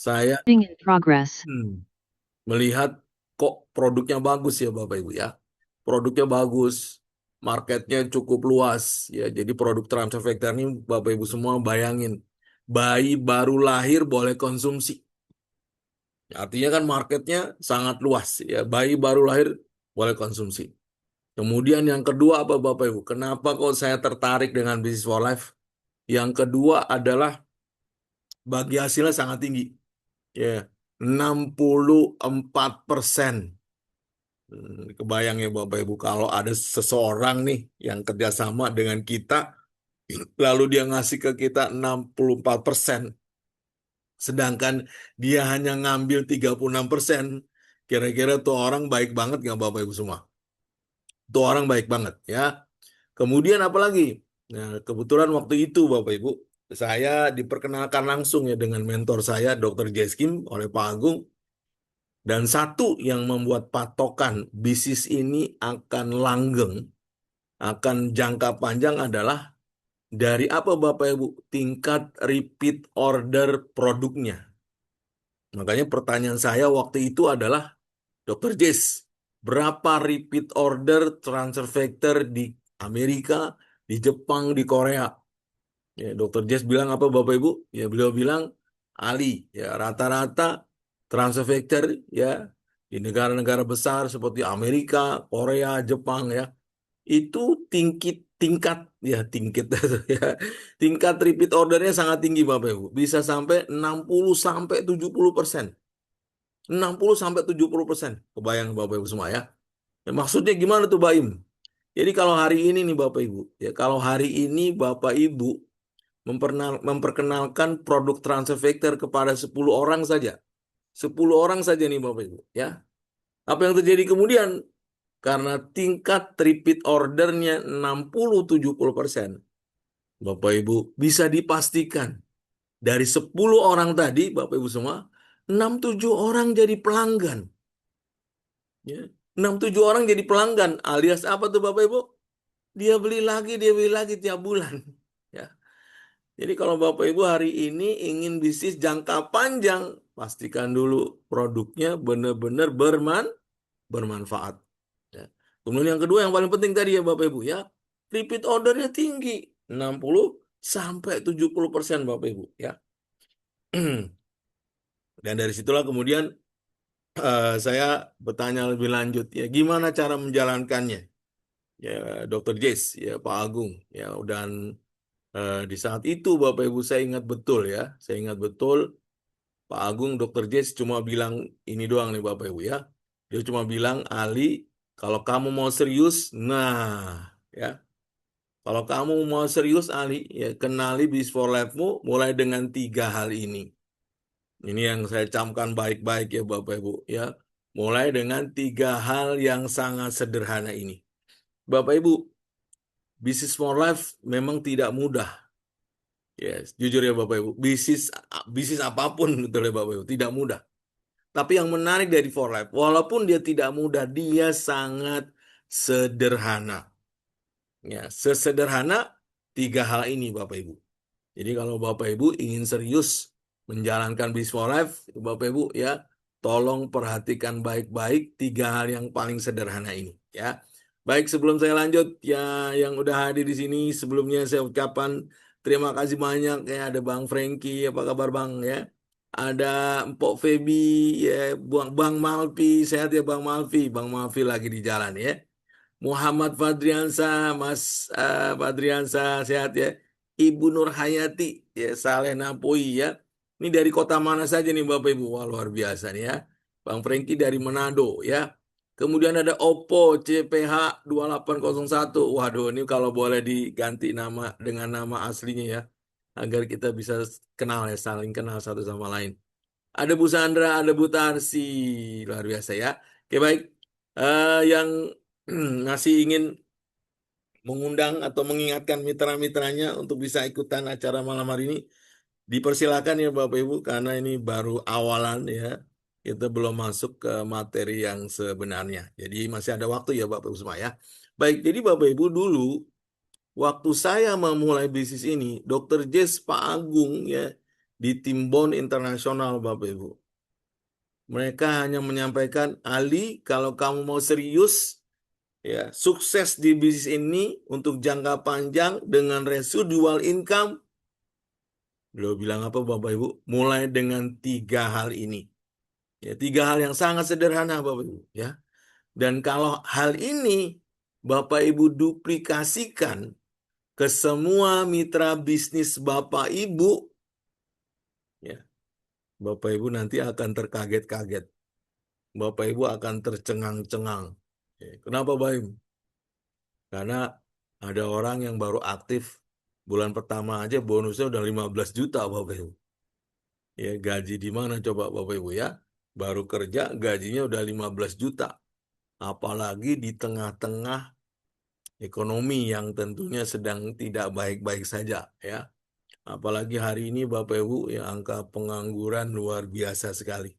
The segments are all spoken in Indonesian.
saya In progress. melihat kok produknya bagus ya Bapak Ibu ya. Produknya bagus, marketnya cukup luas ya. Jadi produk Transfecta ini Bapak Ibu semua bayangin, bayi baru lahir boleh konsumsi. Artinya kan marketnya sangat luas ya. Bayi baru lahir boleh konsumsi. Kemudian yang kedua apa Bapak Ibu? Kenapa kok saya tertarik dengan Business for Life? Yang kedua adalah bagi hasilnya sangat tinggi. Ya, 64%. Kebayang ya Bapak Ibu kalau ada seseorang nih yang kerjasama dengan kita, lalu dia ngasih ke kita 64%, sedangkan dia hanya ngambil 36%. Kira-kira tuh orang baik banget nggak Bapak Ibu semua? Tuh orang baik banget ya. Kemudian apa lagi? Nah, kebetulan waktu itu Bapak Ibu, saya diperkenalkan langsung ya dengan mentor saya, Dr. Jeskim oleh Pak Agung. Dan satu yang membuat patokan bisnis ini akan langgeng, akan jangka panjang adalah dari apa Bapak Ibu? Tingkat repeat order produknya. Makanya pertanyaan saya waktu itu adalah, Dr. Jess, berapa repeat order transfer factor di Amerika, di Jepang, di Korea? Ya, Dr. Jess bilang apa Bapak Ibu? Ya beliau bilang Ali, ya rata-rata transfer factor ya di negara-negara besar seperti Amerika, Korea, Jepang ya itu tingkat ya tingkat ya tingkat repeat ordernya sangat tinggi Bapak Ibu. Bisa sampai 60 sampai 70%. 60 sampai 70%. Kebayang Bapak Ibu semua ya. Ya, maksudnya gimana tuh Baim? Jadi kalau hari ini nih Bapak Ibu, ya kalau hari ini Bapak Ibu memperkenalkan produk transfer factor kepada 10 orang saja. 10 orang saja nih Bapak Ibu, ya. Apa yang terjadi kemudian? Karena tingkat repeat ordernya 60-70%. Bapak Ibu bisa dipastikan dari 10 orang tadi, Bapak Ibu semua, 6-7 orang jadi pelanggan. Ya. 6-7 orang jadi pelanggan, alias apa tuh Bapak Ibu? Dia beli lagi tiap bulan. Ya. Jadi kalau Bapak Ibu hari ini ingin bisnis jangka panjang, pastikan dulu produknya benar-benar bermanfaat. Ya. Kemudian yang kedua yang paling penting tadi ya Bapak Ibu ya, repeat ordernya tinggi, 60 sampai 70% Bapak Ibu ya. Dan dari situlah kemudian saya bertanya lebih lanjut ya, gimana cara menjalankannya? Ya, Dr. Jess, ya Pak Agung, ya dan di saat itu Bapak Ibu saya ingat betul ya, saya ingat betul Pak Agung, Dr. Jess cuma bilang ini doang nih Bapak Ibu ya. Dia cuma bilang, Ali, kalau kamu mau serius, nah ya, kalau kamu mau serius Ali, ya kenali Bis for Life-mu mulai dengan 3 hal ini. Ini yang saya camkan baik-baik ya Bapak Ibu ya. Mulai dengan 3 hal yang sangat sederhana ini. Bapak Ibu, Business for Life memang tidak mudah. Yes, jujur ya Bapak Ibu, bisnis apapun betul ya Bapak Ibu, tidak mudah. Tapi yang menarik dari For Life, walaupun dia tidak mudah, dia sangat sederhana. Ya, sesederhana 3 hal ini Bapak Ibu. Jadi kalau Bapak Ibu ingin serius menjalankan Business for Life, Bapak Ibu ya, tolong perhatikan baik-baik 3 hal yang paling sederhana ini ya. Baik, sebelum saya lanjut ya, yang udah hadir di sini sebelumnya saya ucapkan terima kasih banyak ya, ada Bang Franky, apa kabar Bang ya? Ada Mpok Feby ya, Bang Malvi, sehat ya Bang Malvi. Bang Malvi lagi di jalan ya. Muhammad Fadriansa, Mas Fadriansa sehat ya. Ibu Nur Hayati, ya Saleh Napoi ya. Ini dari kota mana saja nih Bapak Ibu? Wah, luar biasa nih ya. Bang Franky dari Manado ya. Kemudian ada Oppo CPH 2801. Waduh, ini kalau boleh diganti nama dengan nama aslinya ya. Agar kita bisa kenal ya, saling kenal satu sama lain. Ada Bu Sandra, ada Bu Tarsi. Luar biasa ya. Oke, baik. Yang masih ingin mengundang atau mengingatkan mitra-mitranya untuk bisa ikutan acara malam hari ini, dipersilakan ya Bapak Ibu, karena ini baru awalan ya. Kita belum masuk ke materi yang sebenarnya. Jadi masih ada waktu ya Bapak Ibu semua ya. Baik, jadi Bapak Ibu dulu, waktu saya memulai bisnis ini, Dr. Jess Pak Agung ya, di Timbon Internasional, Bapak Ibu. Mereka hanya menyampaikan, Ali, kalau kamu mau serius, ya, sukses di bisnis ini untuk jangka panjang dengan residual income, beliau bilang apa, Bapak Ibu? Mulai dengan 3 hal ini. Ya, 3 hal yang sangat sederhana, Bapak Ibu. Ya, dan kalau hal ini Bapak Ibu duplikasikan ke semua mitra bisnis Bapak Ibu, ya, Bapak Ibu nanti akan terkaget-kaget. Bapak Ibu akan tercengang-cengang. Ya, kenapa, Bapak Ibu? Karena ada orang yang baru aktif bulan pertama aja bonusnya udah 15 juta, Bapak Ibu. Ya, gaji di mana coba, Bapak Ibu, ya? Baru kerja gajinya udah 15 juta. Apalagi di tengah-tengah ekonomi yang tentunya sedang tidak baik-baik saja, ya. Apalagi hari ini Bapak Ibu, ya, angka pengangguran luar biasa sekali.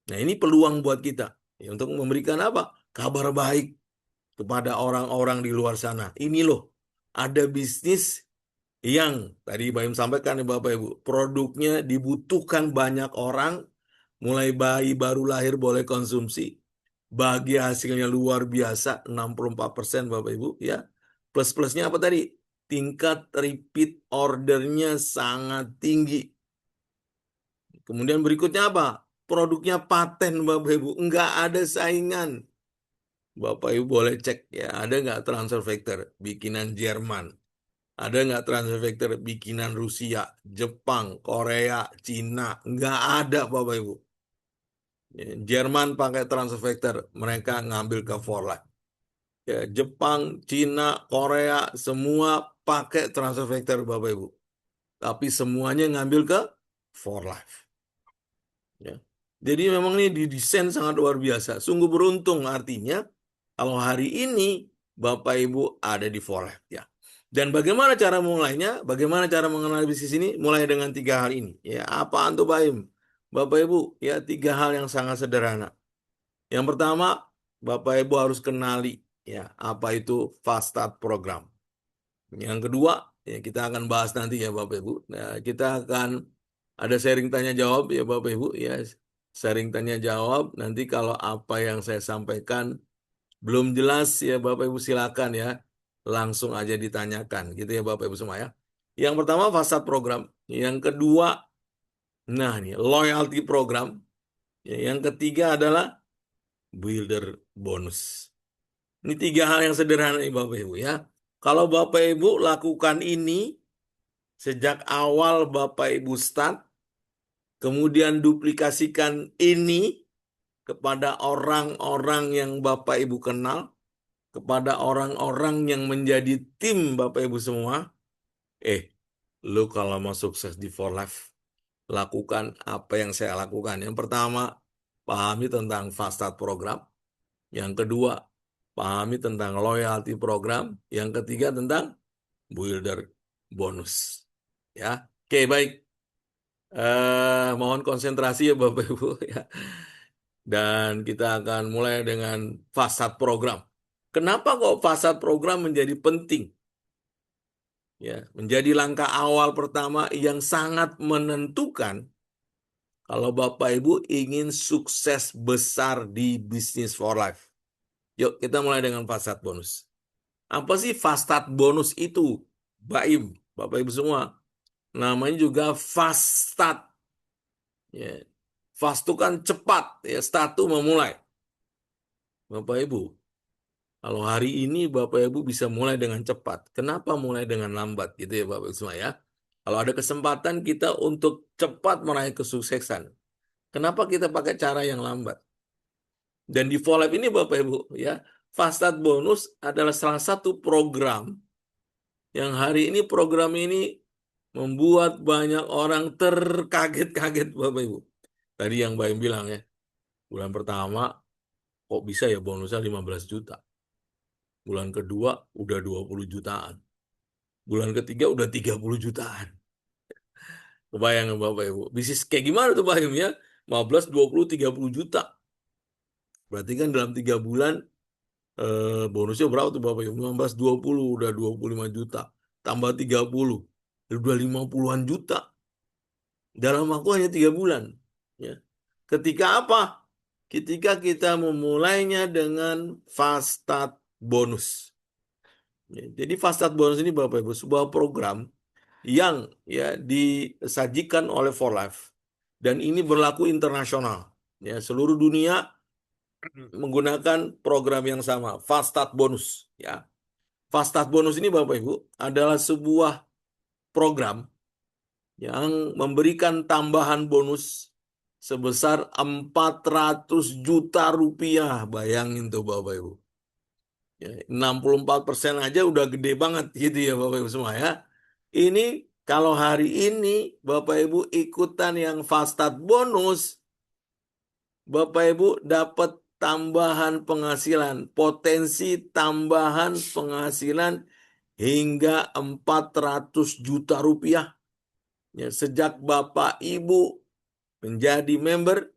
Nah, ini peluang buat kita, ya, untuk memberikan apa? Kabar baik kepada orang-orang di luar sana. Ini loh, ada bisnis yang tadi Baim sampaikan ya Bapak Ibu, produknya dibutuhkan banyak orang, mulai bayi baru lahir boleh konsumsi. Bagi hasilnya luar biasa, 64% Bapak Ibu, ya. Plus-plusnya apa tadi? Tingkat repeat ordernya sangat tinggi. Kemudian berikutnya apa? Produknya paten Bapak Ibu, nggak ada saingan. Bapak Ibu boleh cek ya, ada nggak transfer factor bikinan Jerman? Ada nggak transfer factor bikinan Rusia, Jepang, Korea, Cina? Nggak ada Bapak Ibu. Ya, Jerman pakai transfer factor, mereka ngambil ke Forlight. Ya, Jepang, Cina, Korea, semua pakai transfer factor Bapak Ibu. Tapi semuanya ngambil ke For Life. Ya. Jadi memang ini didesain sangat luar biasa. Sungguh beruntung artinya kalau hari ini Bapak Ibu ada di For Life. Ya. Dan bagaimana cara mulainya? Bagaimana cara mengenal bisnis ini? Mulai dengan 3 hal ini. Ya, apa antum Baim? Bapak Ibu, ya 3 hal yang sangat sederhana. Yang pertama, Bapak Ibu harus kenali ya apa itu Fast Start Program. Yang kedua, ya kita akan bahas nanti ya Bapak Ibu. Nah, kita akan ada sharing tanya jawab ya Bapak Ibu ya. Sharing tanya jawab nanti kalau apa yang saya sampaikan belum jelas ya Bapak Ibu silakan ya. Langsung aja ditanyakan gitu ya Bapak Ibu semua ya. Yang pertama fasad program. Yang kedua, nah ini loyalty program. Ya, yang ketiga adalah builder bonus. Ini 3 hal yang sederhana nih Bapak Ibu ya. Kalau Bapak Ibu lakukan ini sejak awal Bapak Ibu start, kemudian duplikasikan ini kepada orang-orang yang Bapak Ibu kenal, kepada orang-orang yang menjadi tim Bapak Ibu semua, lu kalau mau sukses di For Life, lakukan apa yang saya lakukan. Yang pertama, pahami tentang Fast Start program. Yang kedua, pahami tentang loyalty program. Yang ketiga, tentang builder bonus. Ya, oke baik. Mohon konsentrasi ya Bapak Ibu ya. Dan kita akan mulai dengan fasad program. Kenapa kok fasad program menjadi penting? Ya, menjadi langkah awal pertama yang sangat menentukan kalau Bapak Ibu ingin sukses besar di bisnis For Life. Yuk kita mulai dengan fasad bonus. Apa sih fasad bonus itu? Baim, Bapak Ibu semua. Namanya juga fast start. Ya. Fast itu kan cepat, ya start itu memulai. Bapak Ibu, kalau hari ini Bapak Ibu bisa mulai dengan cepat, kenapa mulai dengan lambat gitu ya Bapak Ibu semua ya? Kalau ada kesempatan kita untuk cepat meraih kesuksesan, kenapa kita pakai cara yang lambat? Dan di Volab ini Bapak Ibu ya, Fast Start Bonus adalah salah satu program yang hari ini program ini membuat banyak orang terkaget-kaget Bapak Ibu. Tadi yang Baim bilang ya, bulan pertama kok bisa ya bonusnya 15 juta. Bulan kedua udah 20 jutaan. Bulan ketiga udah 30 jutaan. Kebayang Bapak Ibu. Bisnis kayak gimana tuh Pak Im ya? 15, 20, 30 juta. Berarti kan dalam 3 bulan bonusnya berapa tuh Bapak Ibu? 15, 20 udah 25 juta. Tambah 30. Udah 50-an juta. dalam waktu hanya 3 bulan. Ya. Ketika apa? Ketika kita memulainya dengan Fastad bonus. Ya, jadi Fastad bonus ini Bapak Ibu sebuah program yang ya disajikan oleh For Life dan ini berlaku internasional. Ya, seluruh dunia menggunakan program yang sama, Fastad bonus. Ya, Fastad bonus ini Bapak Ibu adalah sebuah program yang memberikan tambahan bonus sebesar 400 juta rupiah. Bayangin tuh Bapak Ibu. Ya, 64% aja udah gede banget gitu ya Bapak Ibu semua ya. Ini kalau hari ini Bapak Ibu ikutan yang Fastad bonus, Bapak Ibu dapat tambahan penghasilan, potensi tambahan penghasilan hingga 400 juta rupiah. Ya, sejak Bapak Ibu menjadi member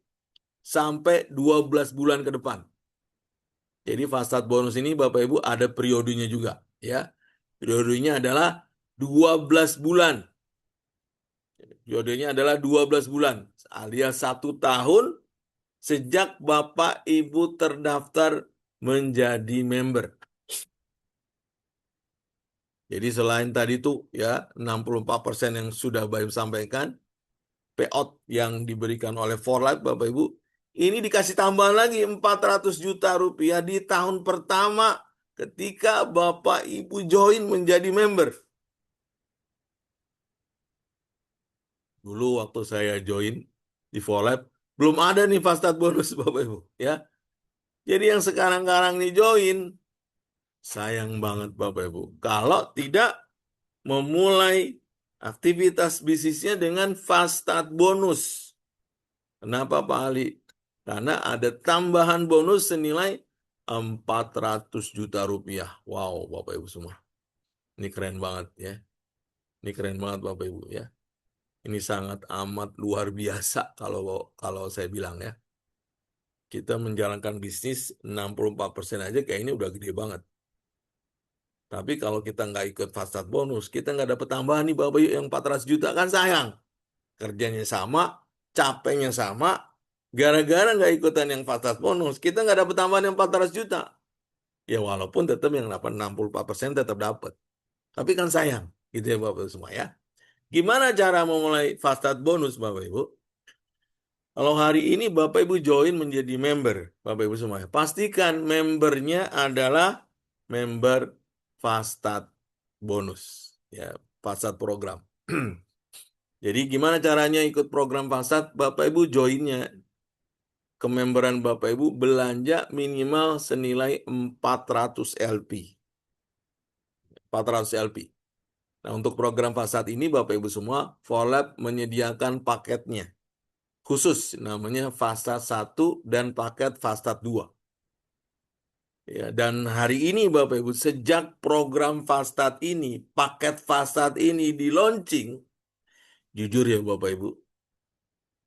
sampai 12 bulan ke depan. Jadi Fastad bonus ini Bapak Ibu ada periodenya juga. Ya, periodenya adalah 12 bulan. Periodenya adalah 12 bulan alias 1 tahun sejak Bapak Ibu terdaftar menjadi member. Jadi selain tadi tuh ya 64% yang sudah Bapak Ibu sampaikan, payout yang diberikan oleh For Life Bapak Ibu, ini dikasih tambahan lagi 400 juta rupiah di tahun pertama ketika Bapak Ibu join menjadi member. Dulu waktu saya join di For Life, belum ada nih Fastad bonus Bapak Ibu ya. Jadi yang sekarang-karang nih join, sayang banget Bapak Ibu. Kalau tidak memulai aktivitas bisnisnya dengan Fastad bonus. Kenapa Pak Ali? Karena ada tambahan bonus senilai 400 juta rupiah. Wow, Bapak Ibu semua. Ini keren banget ya. Ini keren banget Bapak Ibu ya. Ini sangat amat luar biasa kalau kalau saya bilang ya. Kita menjalankan bisnis 64% aja kayak ini udah gede banget. Tapi kalau kita nggak ikut Fastad bonus, kita nggak dapat tambahan nih Bapak Ibu yang 400 juta kan sayang. Kerjanya sama, capeknya sama, gara-gara nggak ikutan yang Fastad bonus, kita nggak dapat tambahan yang 400 juta. Ya walaupun tetap yang dapat 64% tetap dapat. Tapi kan sayang, gitu ya Bapak Ibu semua ya. Gimana cara memulai Fastad bonus Bapak Ibu? Kalau hari ini Bapak Ibu join menjadi member, Bapak Ibu semua, pastikan membernya adalah member Fastad bonus, ya Fastad program. Jadi gimana caranya ikut program Fastad? Bapak Ibu joinnya ke memberan Bapak Ibu belanja minimal senilai 400 LP. 400 LP. Nah, untuk program Fastad ini Bapak Ibu semua, For Lab menyediakan paketnya. Khusus namanya Fastad 1 dan paket Fastad 2. Ya, dan hari ini Bapak Ibu, sejak program Fastad ini, paket Fastad ini di launching, jujur ya Bapak Ibu,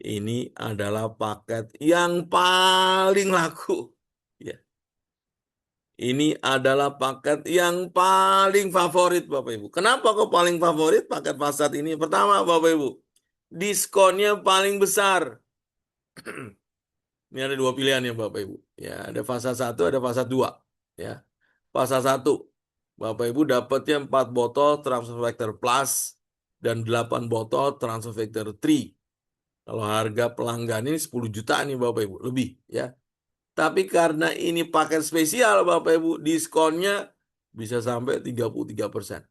ini adalah paket yang paling laku. Ya, ini adalah paket yang paling favorit Bapak Ibu. Kenapa kok paling favorit paket Fastad ini? Pertama Bapak Ibu, diskonnya paling besar. Ini ada 2 pilihan ya Bapak Ibu. Ya, ada fasa 1, ada fasa 2. Ya. Fasa 1, Bapak Ibu dapatnya 4 botol Transfer Factor Plus dan 8 botol Transfer Factor 3. Kalau harga pelanggan ini 10 juta nih Bapak Ibu, lebih ya. Tapi karena ini paket spesial Bapak Ibu, diskonnya bisa sampai 33%.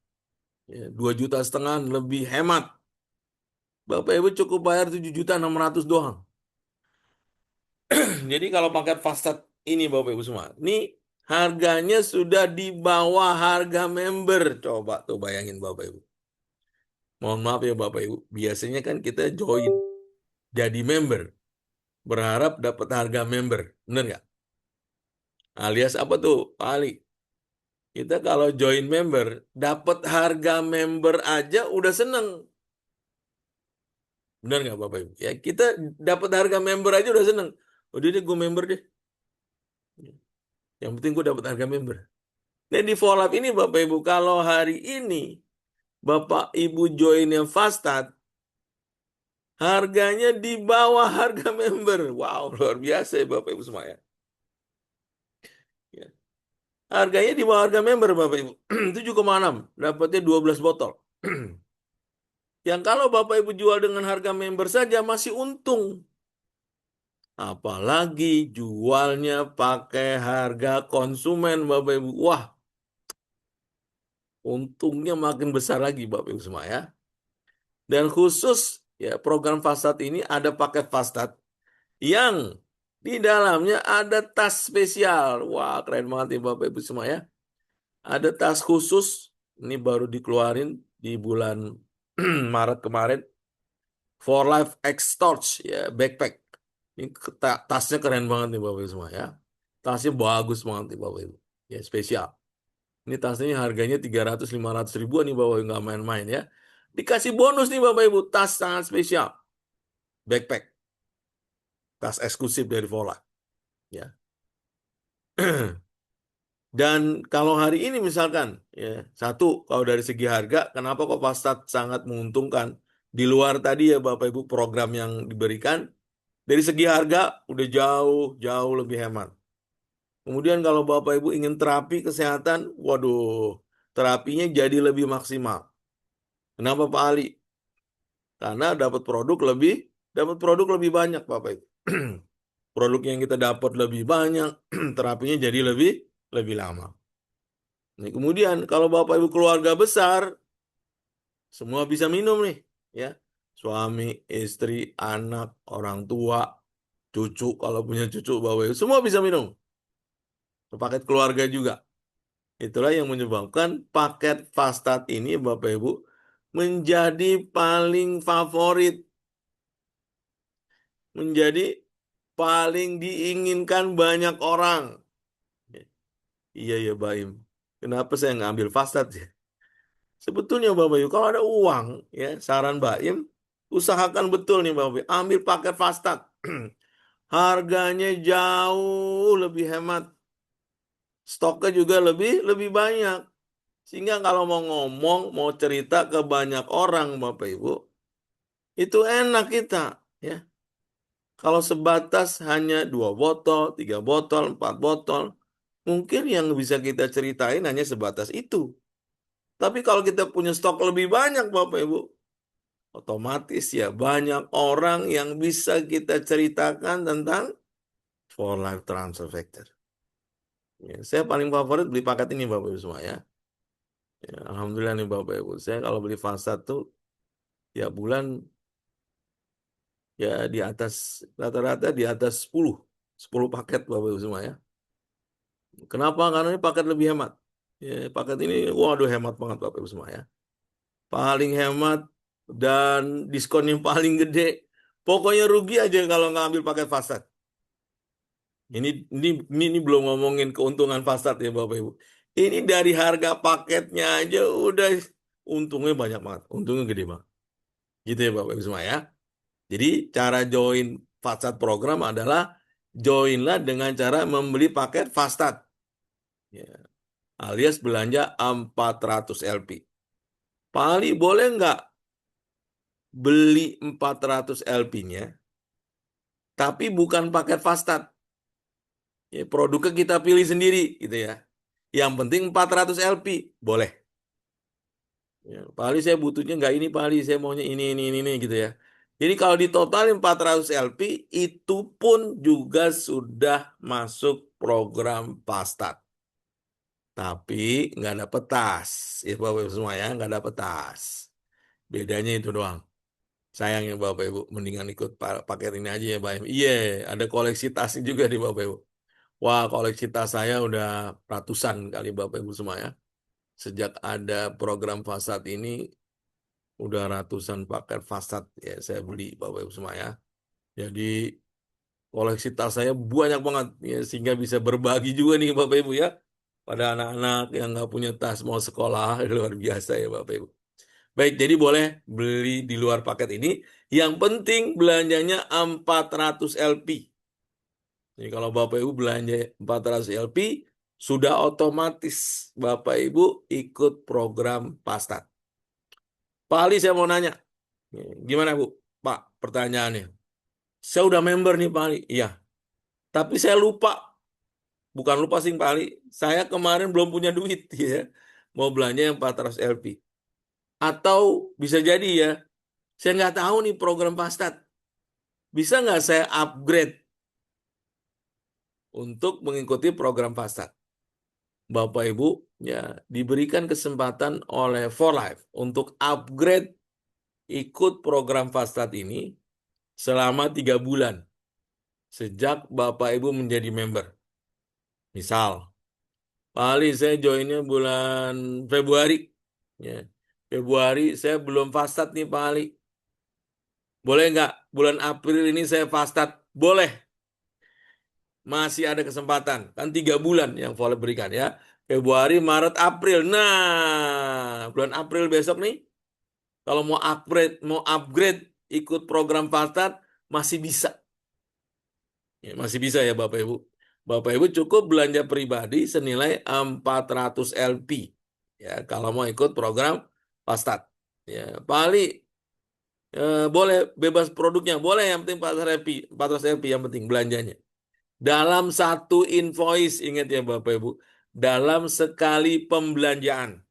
Ya, 2,5 juta lebih hemat. Bapak Ibu cukup bayar 7,6 juta doang. Jadi kalau paket Fastad ini Bapak Ibu semua, ini harganya sudah di bawah harga member. Coba tuh bayangin Bapak Ibu. Mohon maaf ya Bapak Ibu, biasanya kan kita join jadi member, berharap dapat harga member. Bener nggak? Alias apa tuh, Pak Ali? Kita kalau join member, dapat harga member aja udah seneng. Bener nggak Bapak Ibu? Ya kita dapat harga member aja udah seneng. Udah deh gue member deh. Yang penting gue dapat harga member. Dan di follow up ini Bapak Ibu, kalau hari ini Bapak Ibu joinnya Fastad, Harganya di bawah harga member. Wow, luar biasa ya Bapak Ibu semua ya. Ya. Harganya di bawah harga member Bapak Ibu. 7,6, dapatnya 12 botol. Yang kalau Bapak Ibu jual dengan harga member saja masih untung. Apalagi jualnya pakai harga konsumen Bapak Ibu. Wah, untungnya makin besar lagi Bapak Ibu semua ya. Dan khusus ya program Fastat ini ada paket Fastat yang di dalamnya ada tas spesial. Wah, keren banget nih Bapak Ibu semua ya. Ada tas khusus, ini baru dikeluarin di bulan Maret kemarin. For Life X Torch ya, backpack. Ini tasnya keren banget nih Bapak Ibu semua ya. Tasnya bagus banget nih Bapak Ibu. Ya, spesial. Ini tasnya harganya 300-500 ribuan nih Bapak Ibu, nggak main-main ya. Dikasih bonus nih Bapak Ibu, tas sangat spesial. Backpack, tas eksklusif dari Vola. Ya. Dan kalau hari ini misalkan, ya, satu, kalau dari segi harga, kenapa kok Fastat sangat menguntungkan? Di luar tadi ya Bapak Ibu program yang diberikan, dari segi harga udah jauh, jauh lebih hemat. Kemudian kalau Bapak Ibu ingin terapi kesehatan, waduh, terapinya jadi lebih maksimal. Kenapa Pak Ali? Karena dapat produk lebih banyak Bapak Ibu. Produk yang kita dapat lebih banyak, terapinya jadi lebih lebih lama. Nih, kemudian kalau Bapak Ibu keluarga besar, semua bisa minum nih, ya. Suami, istri, anak, orang tua, cucu kalau punya cucu Bapak Ibu, semua bisa minum. Paket keluarga juga. Itulah yang menyebabkan paket Fastat ini Bapak Ibu menjadi paling favorit, menjadi paling diinginkan banyak orang. Iya ya Baim. Kenapa saya ngambil Fastat ya? Sebetulnya Bapak Ibu, kalau ada uang, ya saran Baim, usahakan betul nih Bapak Ibu, ambil paket Fastat. Harganya jauh lebih hemat, stoknya juga lebih lebih banyak. Sehingga kalau mau ngomong, mau cerita ke banyak orang Bapak Ibu, itu enak kita, ya. Kalau sebatas hanya 2 botol, 3 botol, 4 botol, mungkin yang bisa kita ceritain hanya sebatas itu. Tapi kalau kita punya stok lebih banyak, Bapak Ibu, otomatis ya banyak orang yang bisa kita ceritakan tentang For Life Transfer Factor. Ya, saya paling favorit beli paket ini, Bapak Ibu semua ya. Ya, Alhamdulillah nih Bapak Ibu. Saya kalau beli Fasad tuh ya bulan ya di atas rata-rata di atas 10 paket Bapak Ibu semua ya. Kenapa? Karena ini paket lebih hemat. Ya, paket ini waduh hemat banget Bapak Ibu semua ya. Paling hemat dan diskon yang paling gede. Pokoknya rugi aja kalau nggak ambil paket Fasad. Ini, ini belum ngomongin keuntungan Fasad ya Bapak Ibu. Ini dari harga paketnya aja udah untungnya banyak banget. Untungnya gede banget. Gitu ya Bapak Ibu semua ya. Jadi cara join Fasad program adalah joinlah dengan cara membeli paket Fasad. Ya, alias belanja 400 LP. Pak Ali boleh nggak beli 400 LP-nya, tapi bukan paket Fastat. Ya, produknya kita pilih sendiri, gitu ya. Yang penting 400 LP, boleh. Ya, Pak Ali saya butuhnya nggak ini, Pak Ali saya maunya ini, gitu ya. Jadi kalau ditotalin 400 LP, itu pun juga sudah masuk program Fastat. Tapi nggak dapet tas. Ya Bapak Ibu semua ya, nggak dapet tas. Bedanya itu doang. Sayangnya Bapak Ibu, mendingan ikut paket ini aja ya Pak Ibu. Iya, ada koleksi tasnya juga di Bapak Ibu. Wah, koleksi tas saya udah ratusan kali Bapak Ibu semua ya. Sejak ada program Fasad ini, udah ratusan paket Fasad ya saya beli Bapak Ibu semua ya. Jadi koleksi tas saya banyak banget ya, sehingga bisa berbagi juga nih Bapak Ibu ya. Pada anak-anak yang nggak punya tas mau sekolah, luar biasa ya Bapak Ibu. Baik, jadi boleh beli di luar paket ini. Yang penting belanjanya 400 LP. Jadi kalau Bapak Ibu belanja 400 LP, sudah otomatis Bapak Ibu ikut program Pastat. Pak Ali saya mau nanya, gimana Bu? Pak, pertanyaannya. Saya udah member nih Pak Ali. Iya. Tapi saya lupa. Bukan lupa sih Pak Ali. Saya kemarin belum punya duit ya. Mau belanja yang 400 LP. Atau bisa jadi ya. Saya nggak tahu nih program Fastad. Bisa nggak saya upgrade untuk mengikuti program Fastad? Bapak Ibu ya diberikan kesempatan oleh For Life untuk upgrade ikut program Fastad ini selama 3 bulan sejak Bapak Ibu menjadi member. Misal, Pak Ali saya joinnya bulan Februari. Ya. Februari saya belum Fastad nih Pak Ali. Boleh nggak bulan April ini saya Fastad? Boleh. Masih ada kesempatan. Kan 3 bulan yang Volep berikan ya. Februari, Maret, April. Nah, bulan April besok nih, kalau mau upgrade ikut program Fastad masih bisa. Ya, masih bisa ya Bapak Ibu. Bapak Ibu cukup belanja pribadi senilai 400 LP. Ya, kalau mau ikut program Fastad. Ya, Pak boleh bebas produknya, boleh yang penting 400 LP yang penting belanjanya. Dalam satu invoice, ingat ya Bapak Ibu, dalam sekali pembelanjaan.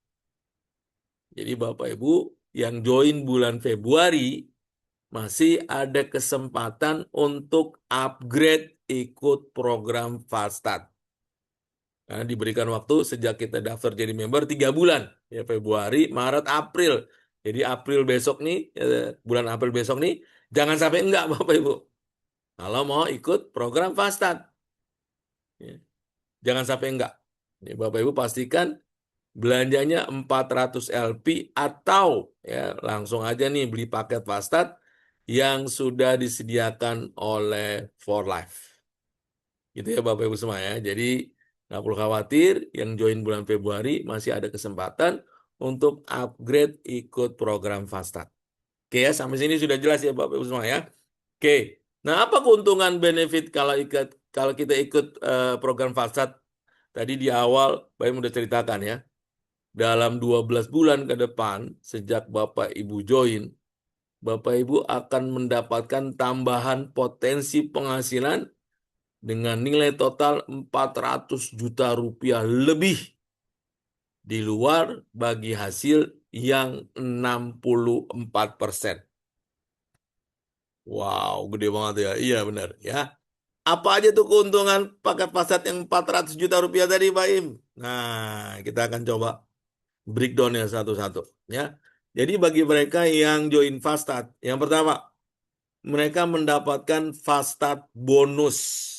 Jadi Bapak Ibu yang join bulan Februari masih ada kesempatan untuk upgrade ikut program Fastad. Nah, diberikan waktu sejak kita daftar jadi member 3 bulan. Ya, Februari, Maret, April. Jadi April besok nih, bulan April besok nih, jangan sampai enggak Bapak Ibu. Kalau mau ikut program Fastad. Ya. Jangan sampai enggak. Ya, Bapak Ibu pastikan belanjanya 400 LP atau ya langsung aja nih beli paket Fastad yang sudah disediakan oleh For Life. Gitu ya Bapak Ibu semua ya. Jadi nggak perlu khawatir yang join bulan Februari masih ada kesempatan untuk upgrade ikut program Fastad. Oke ya, sampai sini sudah jelas ya Bapak Ibu semua ya. Oke. Nah, apa keuntungan benefit kalau kita ikut program Fastad? Tadi di awal Bapak Ibu udah ceritakan ya. Dalam 12 bulan ke depan sejak Bapak Ibu join, Bapak Ibu akan mendapatkan tambahan potensi penghasilan dengan nilai total 400 juta rupiah lebih di luar bagi hasil yang 64%. Wow, gede banget ya. Iya benar ya. Apa aja tuh keuntungan paket Fastad yang 400 juta rupiah tadi, Pak Im? Nah, kita akan coba breakdown-nya satu-satu. Ya. Jadi bagi mereka yang join Fastad, yang pertama, mereka mendapatkan Fastad bonus.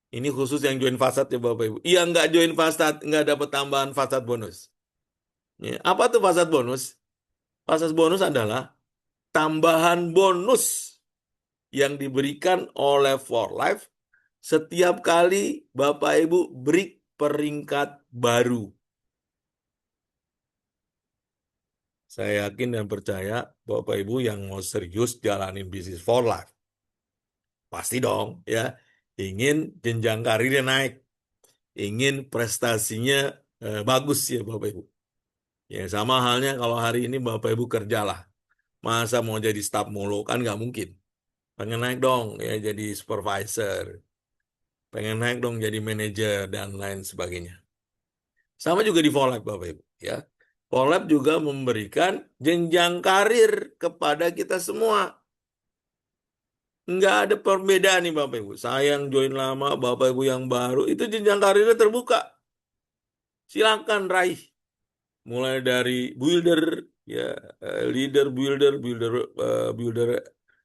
Ini khusus yang join Fastad ya Bapak Ibu. Yang nggak join Fastad, nggak dapat tambahan Fastad bonus. Ya. Apa tuh Fastad bonus? Fastad bonus adalah tambahan bonus yang diberikan oleh For Life setiap kali Bapak Ibu break peringkat baru. Saya yakin dan percaya Bapak Ibu yang mau serius jalanin bisnis For Life. Pasti dong ya. Ingin jenjang karirnya naik. Ingin prestasinya bagus ya Bapak Ibu. Ya sama halnya kalau hari ini Bapak Ibu kerjalah. Masa mau jadi staf mulu kan nggak mungkin. Pengen naik dong ya jadi supervisor. Pengen naik dong jadi manajer dan lain sebagainya. Sama juga di Volab Bapak Ibu ya. Volab juga memberikan jenjang karir kepada kita semua. Nggak ada perbedaan nih Bapak Ibu. Saya yang join lama, Bapak Ibu yang baru, itu jenjang karirnya terbuka. Silakan raih. Mulai dari builder, ya leader, builder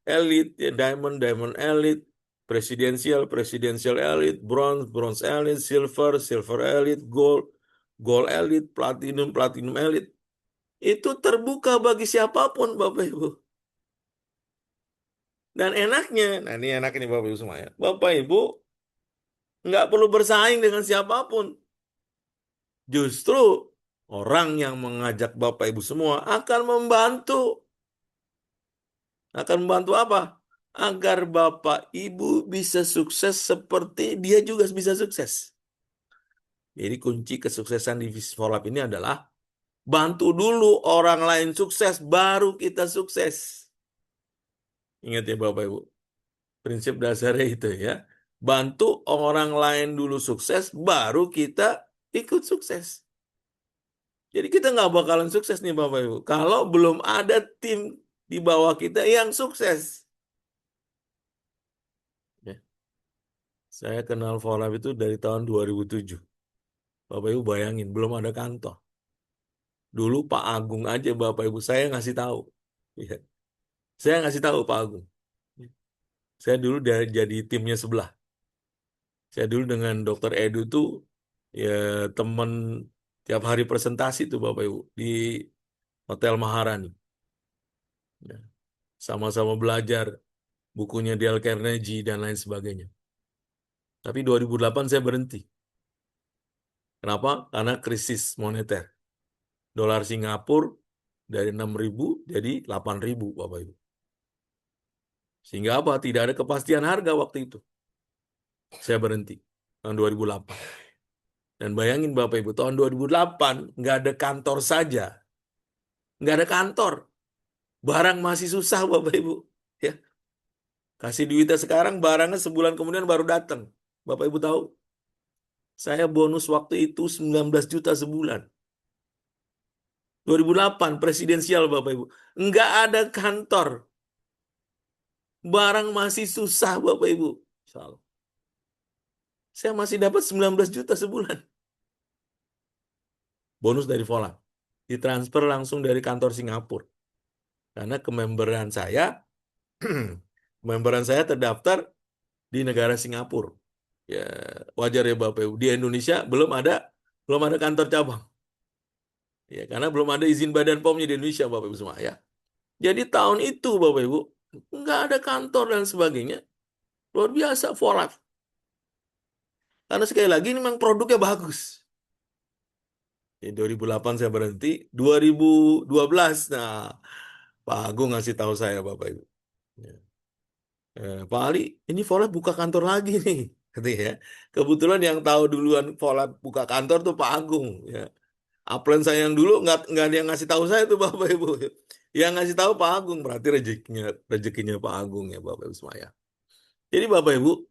elite, ya, diamond elite, presidential elite, bronze elite, silver elite, gold elite, platinum elite. Itu terbuka bagi siapapun Bapak Ibu. Dan enaknya, nah ini enak ini Bapak Ibu semua ya. Bapak Ibu nggak perlu bersaing dengan siapapun. Justru orang yang mengajak Bapak Ibu semua akan membantu. Akan membantu apa? Agar Bapak Ibu bisa sukses seperti dia juga bisa sukses. Jadi kunci kesuksesan di Visvolab ini adalah bantu dulu orang lain sukses, baru kita sukses. Ingat ya Bapak Ibu. Prinsip dasarnya itu ya. Bantu orang lain dulu sukses, baru kita ikut sukses. Jadi kita nggak bakalan sukses nih Bapak Ibu. Kalau belum ada tim di bawah kita yang sukses. Ya. Saya kenal Volab itu dari tahun 2007. Bapak Ibu bayangin, belum ada kantor. Dulu Pak Agung aja Bapak Ibu, saya ngasih tahu. Ya. Saya ngasih tahu Pak Agung. Saya dulu jadi timnya sebelah. Saya dulu dengan Dokter Edu tuh ya temen tiap hari presentasi tuh Bapak Ibu di Hotel Maharani. Ya. Sama-sama belajar bukunya Dale Carnegie dan lain sebagainya. Tapi 2008 saya berhenti. Kenapa? Karena krisis moneter. Dolar Singapura dari 6.000 jadi 8.000 Bapak Ibu. Sehingga apa? Tidak ada kepastian harga waktu itu. Saya berhenti tahun 2008. Dan bayangin Bapak Ibu, tahun 2008 nggak ada kantor saja. Nggak ada kantor. Barang masih susah Bapak Ibu. Ya, kasih duitnya sekarang, barangnya sebulan kemudian baru datang. Bapak Ibu tahu, saya bonus waktu itu 19 juta sebulan. 2008 presidensial Bapak Ibu. Nggak ada kantor. Barang masih susah Bapak Ibu. Salah. Saya masih dapat 19 juta sebulan. Bonus dari Vola. Ditransfer langsung dari kantor Singapura. Karena kememberan saya terdaftar di negara Singapura. Ya, wajar ya Bapak Ibu. Di Indonesia belum ada kantor cabang. Ya, karena belum ada izin Badan POM-nya di Indonesia Bapak Ibu semua ya. Jadi tahun itu Bapak Ibu nggak ada kantor dan sebagainya. Luar biasa Vola. Karena sekali lagi ini memang produknya bagus. Di 2008 saya berhenti, 2012 nah Pak Agung ngasih tahu saya Bapak Ibu. Ya. Pak Ali, ini Volab buka kantor lagi nih. Katanya ya. Kebetulan yang tahu duluan Volab buka kantor tuh Pak Agung. Ya. Upline saya yang dulu nggak ada yang ngasih tahu saya tuh Bapak Ibu. Yang ngasih tahu Pak Agung berarti rezekinya Pak Agung ya Bapak Ibu semua. Jadi Bapak Ibu,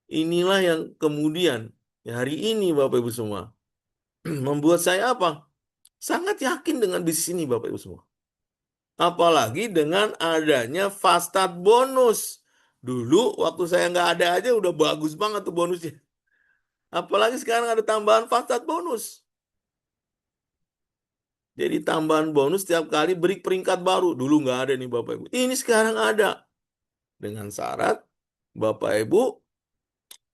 inilah yang kemudian ya hari ini Bapak Ibu semua membuat saya apa? Sangat yakin dengan bisnis ini Bapak Ibu semua. Apalagi dengan adanya fast start bonus. Dulu waktu saya nggak ada aja udah bagus banget tuh bonusnya. Apalagi sekarang ada tambahan fast start bonus. Jadi tambahan bonus setiap kali beri peringkat baru. Dulu nggak ada nih Bapak Ibu. Ini sekarang ada. Dengan syarat Bapak Ibu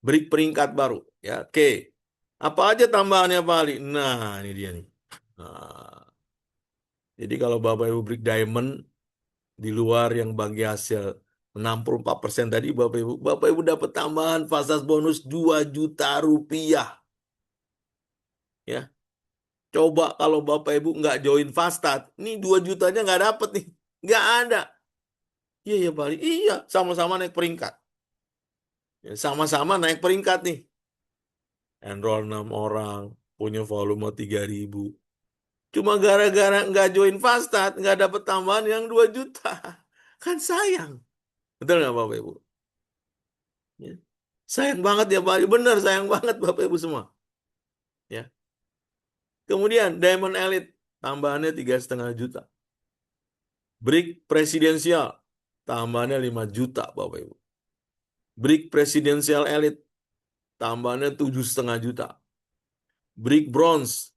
beri peringkat baru. Ya, oke. Apa aja tambahannya Pak Ali? Nah, ini dia nih. Nah, jadi kalau Bapak Ibu beri diamond di luar yang bagi hasil 64% tadi Bapak Ibu dapat tambahan fasas bonus 2 juta rupiah. Ya, coba kalau Bapak Ibu nggak join Fastat, nih 2 jutanya nggak dapet nih. Nggak ada. Iya ya Bali. Iya, sama-sama naik peringkat. Ya, sama-sama naik peringkat nih. Enroll 6 orang, punya volume 3.000. Cuma gara-gara nggak join Fastat, nggak dapet tambahan yang 2 juta. Kan sayang. Betul nggak Bapak Ibu? Ya. Sayang banget ya Pak Ali. Benar sayang banget Bapak Ibu semua. Ya. Kemudian Diamond Elite tambahannya 3,5 juta. Brick Presidensial tambahannya 5 juta Bapak Ibu. Brick Presidensial Elite tambahannya 7,5 juta. Brick Bronze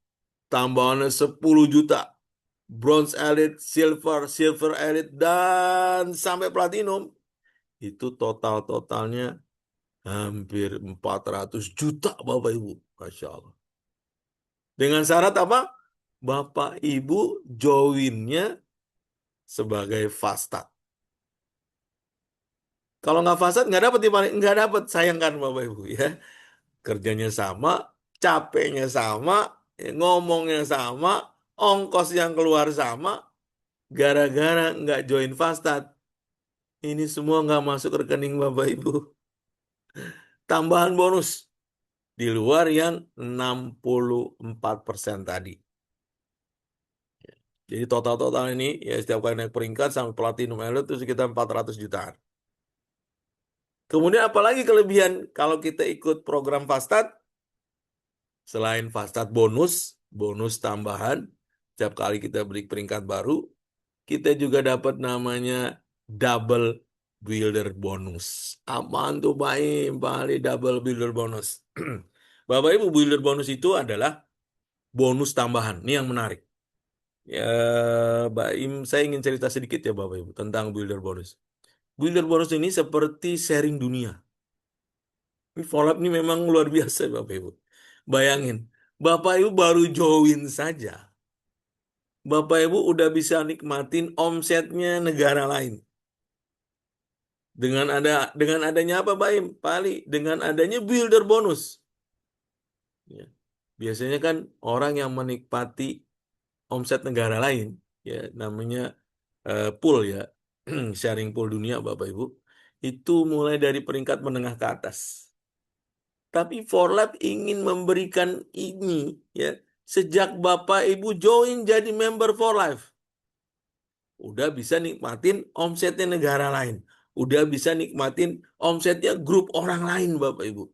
tambahannya 10 juta. Bronze Elite, Silver Elite, dan sampai Platinum. Itu totalnya hampir 400 juta Bapak Ibu. Masya Allah. Dengan syarat apa? Bapak Ibu joinnya sebagai fastat. Kalau nggak fastat nggak dapat nggak dapat. Sayangkan Bapak Ibu ya. Kerjanya sama, capeknya sama, ngomongnya sama, ongkos yang keluar sama, gara-gara nggak join fastat. Ini semua nggak masuk rekening Bapak Ibu. Tambahan bonus di luar yang 64% tadi. Jadi total-total ini ya setiap kali naik peringkat sampai platinum elite itu sekitar 400 jutaan. Kemudian apalagi kelebihan kalau kita ikut program Fastad, selain Fastad bonus, bonus tambahan, setiap kali kita beli peringkat baru, kita juga dapat namanya double builder bonus. Apaan tuh Pak Ali double builder bonus? Bapak Ibu, builder bonus itu adalah bonus tambahan. Ini yang menarik. Ya, Mbak Im, saya ingin cerita sedikit ya Bapak Ibu tentang builder bonus. Builder bonus ini seperti sharing dunia. Ini Fallout ini memang luar biasa Bapak Ibu. Bayangin, Bapak Ibu baru join saja. Bapak Ibu udah bisa nikmatin omsetnya negara lain. Dengan adanya apa Pak Im? Paling dengan adanya builder bonus. Ya. Biasanya kan orang yang menikmati omset negara lain, ya namanya pool ya, sharing pool dunia Bapak Ibu, itu mulai dari peringkat menengah ke atas. Tapi Forlab ingin memberikan ini ya sejak Bapak Ibu join jadi member For Life. Udah bisa nikmatin omsetnya negara lain. Udah bisa nikmatin omsetnya grup orang lain Bapak Ibu.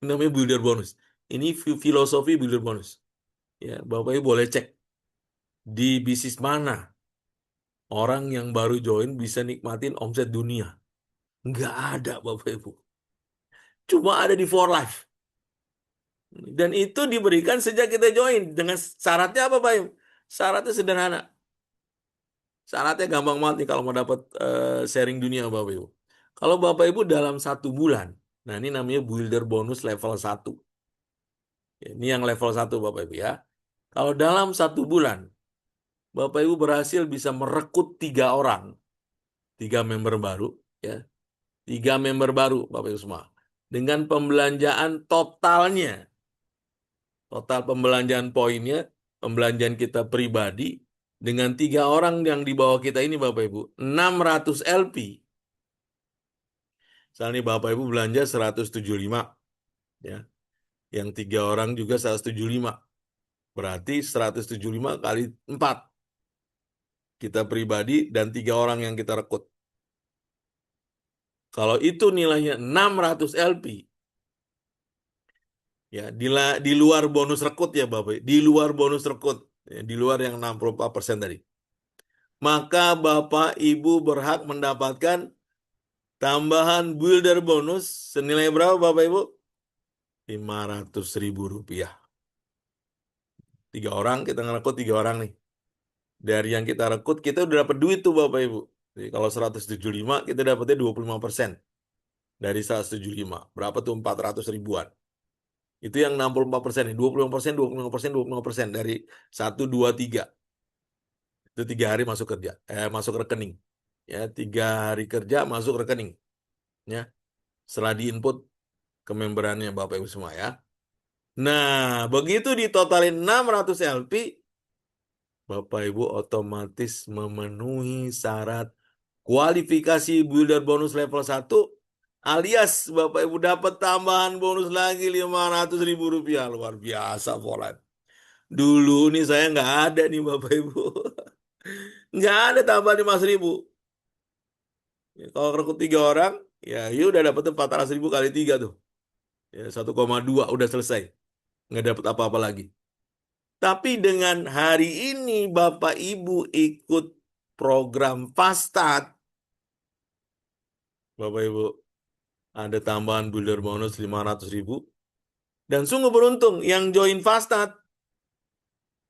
Ini namanya builder bonus. Ini filosofi builder bonus. Ya, Bapak Ibu boleh cek di bisnis mana orang yang baru join bisa nikmatin omset dunia. Nggak ada Bapak Ibu. Cuma ada di For Life. Dan itu diberikan sejak kita join. Dengan syaratnya apa Pak Im? Syaratnya sederhana. Syaratnya gampang banget nih kalau mau dapat sharing dunia Bapak Ibu. Kalau Bapak Ibu dalam 1 bulan, nah ini namanya builder bonus level 1. Ini yang level 1 Bapak Ibu ya. Kalau dalam 1 bulan, Bapak Ibu berhasil bisa merekrut 3 orang. 3 member baru. Ya. 3 member baru Bapak Ibu semua. Dengan pembelanjaan totalnya. Total pembelanjaan poinnya, pembelanjaan kita pribadi, dengan 3 orang yang di bawah kita ini Bapak Ibu, 600 LP. Misalnya Bapak Ibu belanja 175, ya. Yang 3 orang juga 175. Berarti 175 kali 4. Kita pribadi dan 3 orang yang kita rekrut. Kalau itu nilainya 600 LP, ya di luar bonus rekrut ya Bapak, di luar bonus rekrut, ya, di luar yang 64% tadi. Maka Bapak Ibu berhak mendapatkan tambahan builder bonus senilai berapa Bapak Ibu? 500.000 rupiah. 3 orang, kita ngerekrut 3 orang nih. Dari yang kita rekrut, kita udah dapat duit tuh Bapak Ibu. Jadi kalau 175, kita dapatnya 25% dari 175. Berapa tuh? 400 ribuan. Itu yang 64%. 25%, 25%, 25% dari 1, 2, 3. Itu 3 hari masuk kerja. Masuk rekening. Ya, 3 hari kerja masuk rekening. Ya, setelah diinput ke memberannya Bapak Ibu semua ya. Nah, begitu ditotalin 600 LP, Bapak Ibu otomatis memenuhi syarat kualifikasi builder bonus level 1, alias Bapak Ibu dapat tambahan bonus lagi 500.000 rupiah. Luar biasa Volat. Dulu nih saya nggak ada nih Bapak Ibu. Nggak ada tambahan 5.000. Ya, kalau rekrut 3 orang, ya udah dapat 400.000 kali 3 tuh. Ya, 1,2 udah selesai. Nggak dapat apa-apa lagi. Tapi dengan hari ini Bapak Ibu ikut program Fastad, Bapak Ibu ada tambahan builder bonus 500.000. Dan sungguh beruntung yang join Fastad,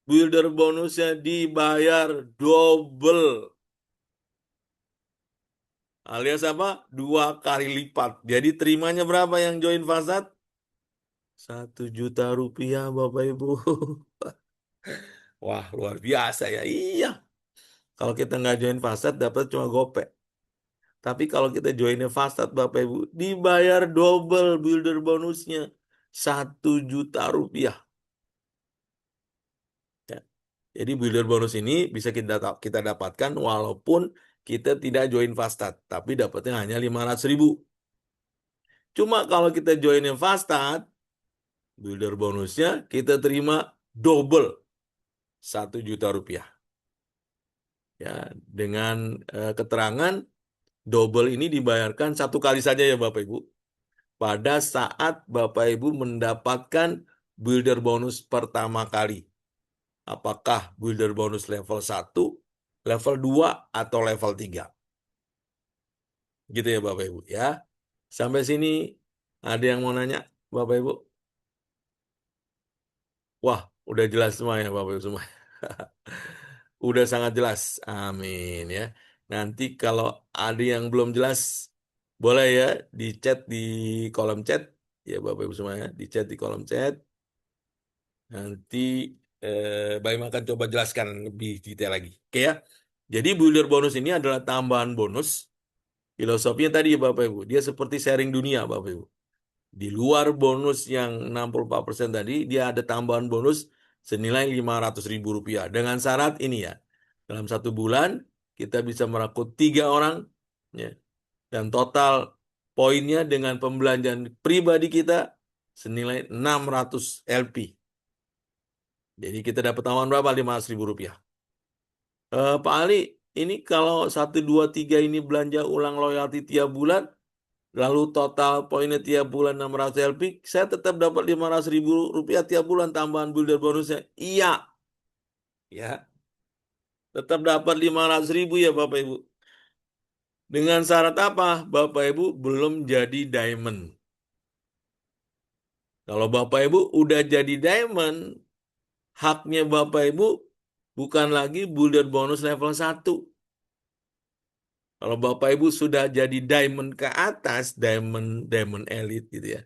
builder bonusnya dibayar double. Alias apa? 2 kali lipat. Jadi terimanya berapa yang join Fastad? 1 juta rupiah Bapak Ibu. Wah luar biasa ya. Iya. Kalau kita nggak join Fastad dapat cuma gopek. Tapi kalau kita joinnya Fastad Bapak Ibu, dibayar double builder bonusnya 1 juta rupiah. Ya. Jadi builder bonus ini bisa kita dapatkan walaupun kita tidak join Fastad, tapi dapatnya hanya 500.000. Cuma kalau kita joinnya Fastad, builder bonusnya kita terima double. Rp1 juta. Ya, dengan keterangan double ini dibayarkan satu kali saja ya Bapak Ibu. Pada saat Bapak Ibu mendapatkan builder bonus pertama kali. Apakah builder bonus level 1, level 2, atau level 3? Gitu ya Bapak Ibu ya. Sampai sini ada yang mau nanya Bapak Ibu? Wah, udah jelas semua ya Bapak Ibu semua. Udah sangat jelas. Amin ya. Nanti kalau ada yang belum jelas, boleh ya di chat di kolom chat. Ya Bapak Ibu semua ya, di chat di kolom chat. Nanti Baim akan coba jelaskan lebih detail lagi. Oke ya. Jadi builder bonus ini adalah tambahan bonus. Filosofinya tadi ya Bapak Ibu. Dia seperti sharing dunia Bapak Ibu. Di luar bonus yang 64% tadi, dia ada tambahan bonus senilai Rp500.000. Dengan syarat ini ya, dalam 1 bulan kita bisa merekrut 3 orang, ya, dan total poinnya dengan pembelanjaan pribadi kita senilai 600 LP. Jadi kita dapat tambahan berapa? Rp500.000. Pak Ali, ini kalau 1, 2, 3 ini belanja ulang loyalty tiap bulan, lalu total poinnya tiap bulan 600 LP, saya tetap dapat Rp500.000 tiap bulan tambahan builder bonusnya. Iya, ya, tetap dapat 500.000 ya Bapak Ibu. Dengan syarat apa? Bapak Ibu belum jadi diamond. Kalau Bapak Ibu udah jadi diamond, haknya Bapak Ibu bukan lagi builder bonus level 1. Kalau Bapak Ibu sudah jadi diamond ke atas, diamond elite gitu ya.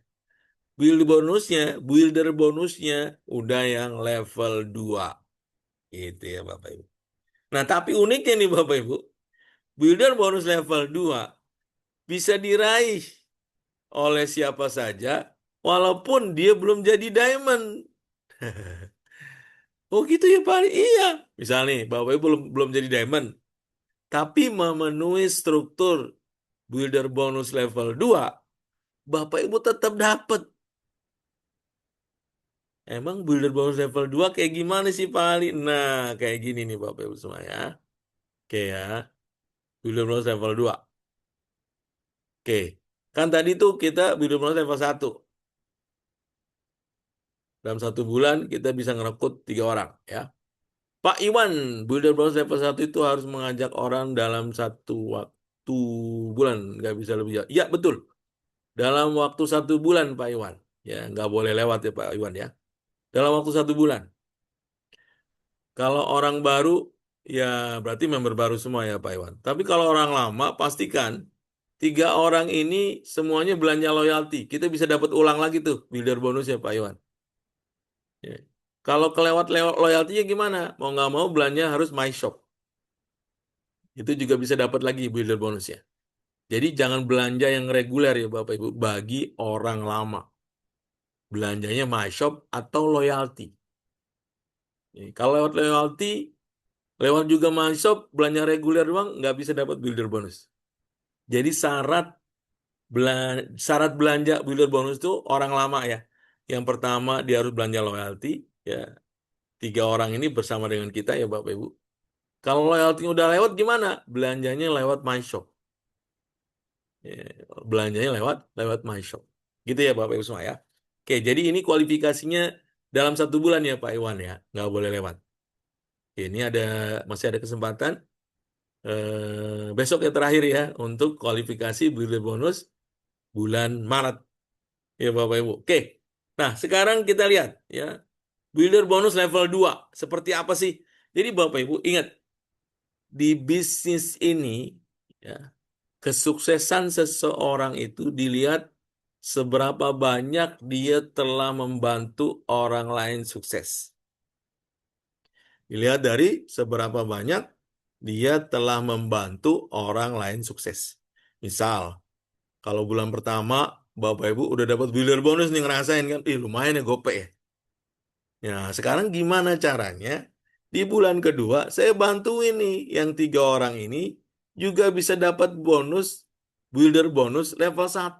Builder bonusnya udah yang level 2. Gitu ya Bapak Ibu. Nah, tapi uniknya nih Bapak Ibu, builder bonus level 2 bisa diraih oleh siapa saja walaupun dia belum jadi diamond. Oh gitu ya Pak? Iya. Misalnya nih, Bapak Ibu belum jadi diamond, tapi memenuhi struktur builder bonus level 2, Bapak Ibu tetap dapat. Emang builder bonus level 2 kayak gimana sih Pak Ali? Nah, kayak gini nih Bapak Ibu semua ya. Oke ya, builder bonus level 2. Oke, kan tadi tuh kita builder bonus level 1. Dalam 1 bulan kita bisa ngerekrut 3 orang ya. Pak Iwan, builder bonus level 1 itu harus mengajak orang dalam 1 bulan, nggak bisa lebih jauh. Iya betul, dalam waktu 1 bulan Pak Iwan. Ya, nggak boleh lewat ya Pak Iwan ya. Dalam waktu 1 bulan. Kalau orang baru, ya berarti member baru semua ya Pak Iwan. Tapi kalau orang lama, pastikan 3 orang ini semuanya belanja loyalty. Kita bisa dapat ulang lagi tuh builder bonus ya Pak Iwan. Ya. Kalau kelewat-lewat loyalty-nya gimana? Mau nggak mau belanja harus My Shop. Itu juga bisa dapat lagi builder bonusnya. Jadi jangan belanja yang reguler ya Bapak Ibu. Bagi orang lama. Belanjanya My Shop atau loyalty. Ya, kalau lewat loyalty, lewat juga My Shop, belanja reguler doang nggak bisa dapat builder bonus. Jadi syarat belanja builder bonus itu orang lama ya. Yang pertama dia harus belanja loyalty. Ya, 3 orang ini bersama dengan kita ya Bapak Ibu. Kalau loyalty udah lewat gimana? Belanjanya lewat My Shop. Ya, belanjanya lewat lewat My Shop. Gitu ya Bapak Ibu semua ya. Oke, jadi ini kualifikasinya dalam 1 bulan ya Pak Iwan ya. Nggak boleh lewat. Oke, ini masih ada kesempatan. Besok ya terakhir ya untuk kualifikasi builder bonus bulan Maret ya Bapak Ibu. Oke. Nah, sekarang kita lihat ya. Builder bonus level 2 seperti apa sih? Jadi Bapak Ibu ingat di bisnis ini ya, kesuksesan seseorang itu dilihat seberapa banyak dia telah membantu orang lain sukses. Dilihat dari seberapa banyak dia telah membantu orang lain sukses. Misal, kalau bulan pertama Bapak Ibu udah dapat builder bonus nih ngerasain kan, lumayan ya gope ya. Ya, sekarang gimana caranya? Di bulan kedua saya bantuin nih yang 3 orang ini juga bisa dapat bonus, builder bonus level 1.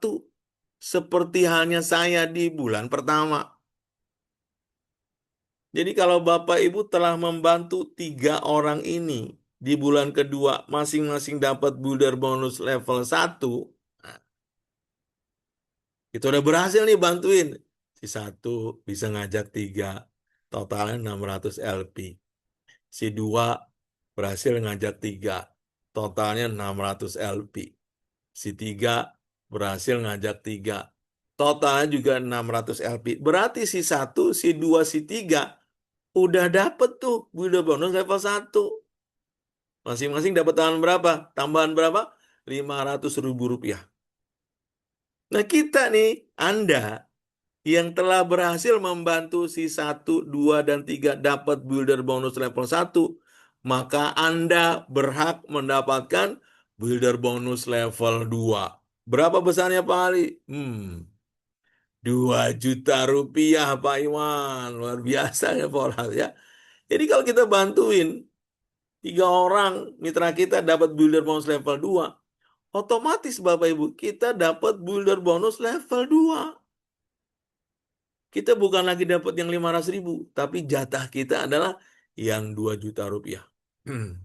Seperti halnya saya di bulan pertama. Jadi kalau Bapak Ibu telah membantu 3 orang ini di bulan kedua masing-masing dapat builder bonus level 1, nah, kita udah berhasil nih bantuin. Si satu bisa ngajak 3, totalnya 600 LP. Si dua berhasil ngajak 3, totalnya 600 LP. Si tiga berhasil ngajak 3, totalnya juga 600 LP. Berarti si satu, si dua, si tiga udah dapet tuh builder bonus level 1. Masing-masing dapat tambahan berapa? Tambahan berapa? 500.000 rupiah. Nah kita nih, Anda yang telah berhasil membantu si satu, 2, dan 3 dapat builder bonus level 1, maka Anda berhak mendapatkan builder bonus level 2. Berapa besarnya Pak Ali? 2 juta rupiah Pak Iwan. Luar biasa ya Pak Ali, ya. Jadi kalau kita bantuin 3 orang mitra kita dapat builder bonus level 2, otomatis Bapak Ibu kita dapat builder bonus level 2. Kita bukan lagi dapat yang 500.000, tapi jatah kita adalah yang 2 juta rupiah. Hmm.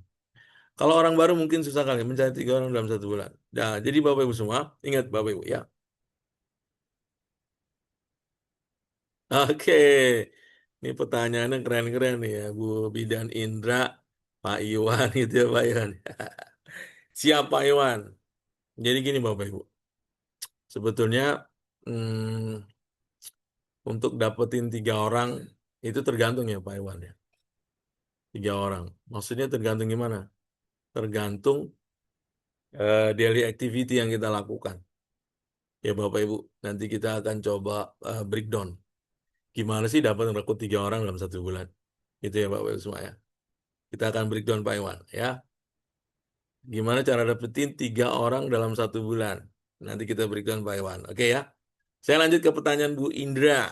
Kalau orang baru mungkin susah kali mencari 3 orang dalam 1 bulan. Nah, jadi Bapak Ibu semua, ingat Bapak Ibu ya. Oke, ini pertanyaannya keren-keren nih ya, Bu Bidan Indra, Pak Iwan itu ya Pak Iwan. Siap Pak Iwan. Jadi gini Bapak Ibu, sebetulnya hmm, untuk dapetin 3 orang itu tergantung ya Pak Iwan ya. 3 orang. Maksudnya tergantung gimana? Tergantung daily activity yang kita lakukan. Ya Bapak Ibu, nanti kita akan coba breakdown. Gimana sih dapat merekrut 3 orang dalam 1 bulan? Gitu ya Bapak Ibu semua ya. Kita akan breakdown Pak Iwan ya. Gimana cara dapetin 3 orang dalam 1 bulan? Nanti kita breakdown Pak Iwan. Oke ya. Saya lanjut ke pertanyaan Bu Indra.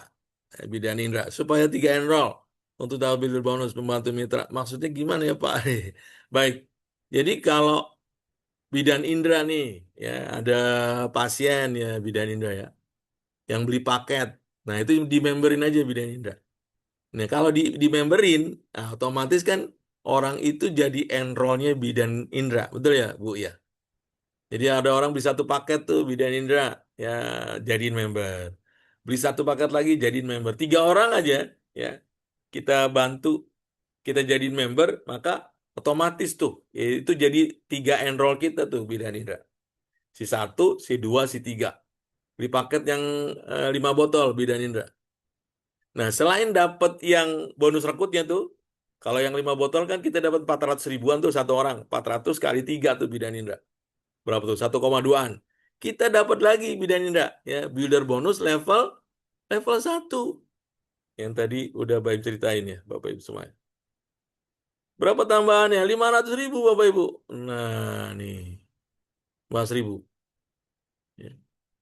Bidan Indra. Supaya 3 enroll untuk dapat builder bonus pembantu mitra. Maksudnya gimana ya Pak? Baik. Jadi kalau Bidan Indra nih, ya ada pasien ya Bidan Indra ya, yang beli paket. Nah itu di memberin aja Bidan Indra. Nah kalau di memberin, nah, otomatis kan orang itu jadi enrollnya Bidan Indra, betul ya Bu ya? Jadi ada orang beli 1 paket tuh Bidan Indra, ya jadiin member. Beli 1 paket lagi jadiin member. 3 orang aja, ya kita bantu, kita jadiin member, maka otomatis tuh, ya, itu jadi 3 enroll kita tuh Bidan Indra. Si satu, si dua, si tiga. Beli paket yang 5 botol Bidan Indra. Nah, selain dapat yang bonus rekrutnya tuh, kalau yang 5 botol kan kita dapat 400 ribuan tuh 1 orang. 400 kali 3 tuh Bidan Indra. Berapa tuh? 1,2-an. Kita dapat lagi Bidan Indra, ya, builder bonus level 1. Yang tadi udah Bapak Ibu ceritain ya, Bapak Ibu semua. Berapa tambahannya? 500 ribu Bapak Ibu. Nah, nih. 500 ribu. Ya.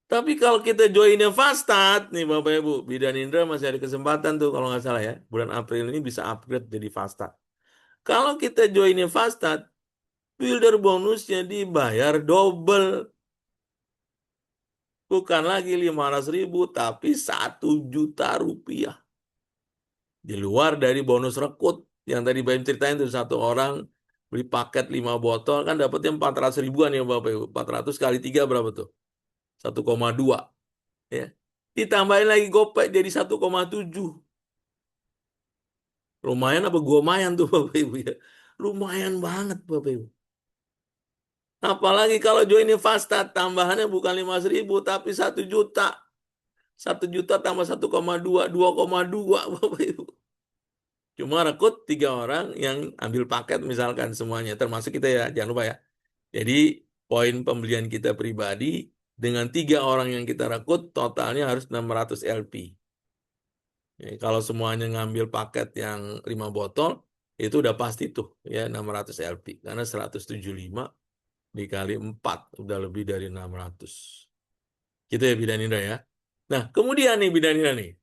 Tapi kalau kita joinnya Fastat, nih Bapak Ibu, Bidan Indra masih ada kesempatan tuh kalau nggak salah ya. Bulan April ini bisa upgrade jadi Fastat. Kalau kita joinnya Fastat, builder bonusnya dibayar double. Bukan lagi 500 ribu, tapi 1 juta rupiah. Di luar dari bonus rekrut. Yang tadi Bapak Ibu ceritain tuh 1 orang beli paket 5 botol, kan dapatnya 400 ribuan ya Bapak Ibu. 400 kali 3 berapa tuh? 1,2. Ya. Ditambahin lagi gopek jadi 1,7. Lumayan apa gomayan tuh Bapak Ibu ya. Lumayan banget Bapak Ibu. Apalagi kalau joinnya Fastat, tambahannya bukan 500 ribu, tapi 1 juta. 1 juta tambah 1,2, 2,2 Bapak Ibu. Cuma rekrut 3 orang yang ambil paket misalkan semuanya. Termasuk kita ya, jangan lupa ya. Jadi poin pembelian kita pribadi dengan 3 orang yang kita rekrut totalnya harus 600 LP. Ya, kalau semuanya ngambil paket yang 5 botol, itu udah pasti tuh ya 600 LP. Karena 175 dikali 4, udah lebih dari 600. Gitu ya Bidan Indra ya. Nah, kemudian nih Bidan Indra nih.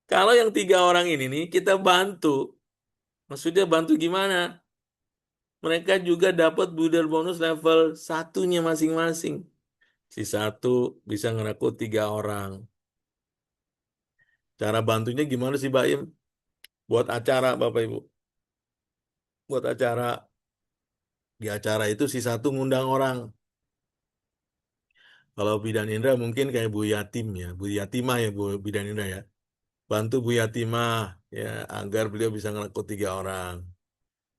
Kalau yang 3 orang ini nih kita bantu. Maksudnya bantu gimana? Mereka juga dapat builder bonus level 1-nya masing-masing. Si satu bisa ngerekrut 3 orang. Cara bantunya gimana sih, Mbak Im? Buat acara Bapak Ibu. Buat acara. Di acara itu si satu ngundang orang. Kalau Bidan Indra mungkin kayak Bu Yatim ya. Bu Yatimah ya Bu Bidan Indra ya. Bantu Bu Yatimah ya agar beliau bisa ngerekrut 3 orang.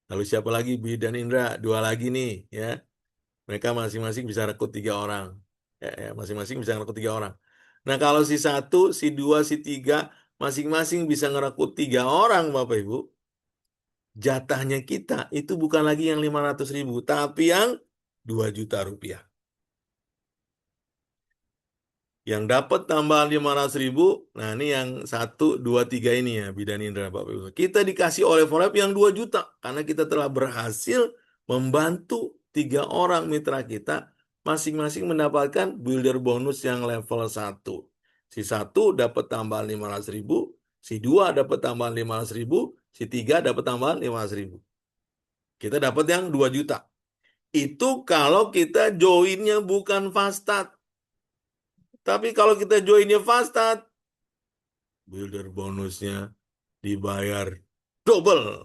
Lalu siapa lagi? Bidan Indra, 2 lagi nih ya. Mereka masing-masing bisa rekrut 3 orang. Ya, masing-masing bisa ngerekrut 3 orang. Nah kalau si satu, si dua, si tiga, masing-masing bisa ngerekrut 3 orang, Bapak Ibu. Jatahnya kita itu bukan lagi yang 500.000, tapi yang 2 juta rupiah. Yang dapat tambahan 500.000, nah ini yang satu, dua, tiga ini ya, Bidan Indra, Bapak Ibu. Kita dikasih oleh Volep yang 2 juta, karena kita telah berhasil membantu 3 orang mitra kita, masing-masing mendapatkan builder bonus yang level 1. Si satu dapat tambahan 500.000, si dua dapat tambahan 500.000, si tiga dapat tambahan 500.000. Kita dapat yang 2 juta. Itu kalau kita joinnya bukan Fastad. Tapi kalau kita joinnya Fastad, builder bonusnya dibayar double.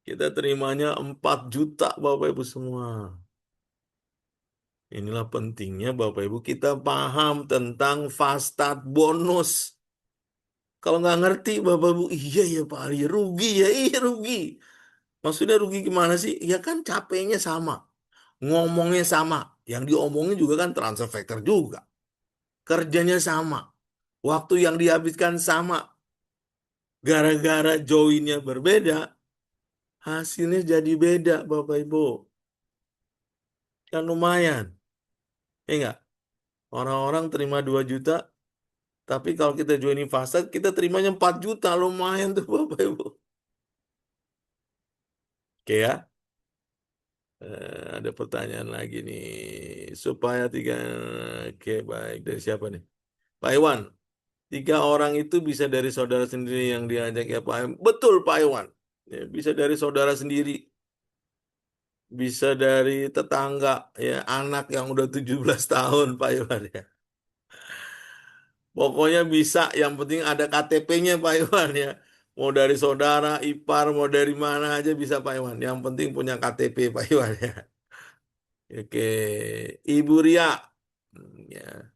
Kita terimanya 4 juta Bapak Ibu semua. Inilah pentingnya Bapak Ibu kita paham tentang Fastad bonus. Kalau nggak ngerti Bapak Ibu, iya ya Pak Ali, rugi ya, iya rugi. Maksudnya rugi gimana sih? Ya kan capeknya sama, ngomongnya sama. Yang diomongin juga kan transfer factor juga. Kerjanya sama, waktu yang dihabiskan sama. Gara-gara joinnya berbeda, hasilnya jadi beda, Bapak Ibu. Kan lumayan. Ya enggak? Orang-orang terima 2 juta, tapi kalau kita join Fasad, kita terimanya 4 juta. Lumayan tuh, Bapak Ibu. Oke ya. Ada pertanyaan lagi nih. Supaya tiga... Oke, baik. Dari siapa nih? Pak Iwan. 3 orang itu bisa dari saudara sendiri yang diajak ya Pak Iwan. Betul, Pak Iwan. Ya, bisa dari saudara sendiri. Bisa dari tetangga, ya anak yang udah 17 tahun, Pak Iwan ya. Pokoknya bisa, yang penting ada KTP-nya Pak Iwan ya. Mau dari saudara, ipar, mau dari mana aja bisa Pak Iwan. Yang penting punya KTP Pak Iwan ya. Oke, Ibu Ria. Ya.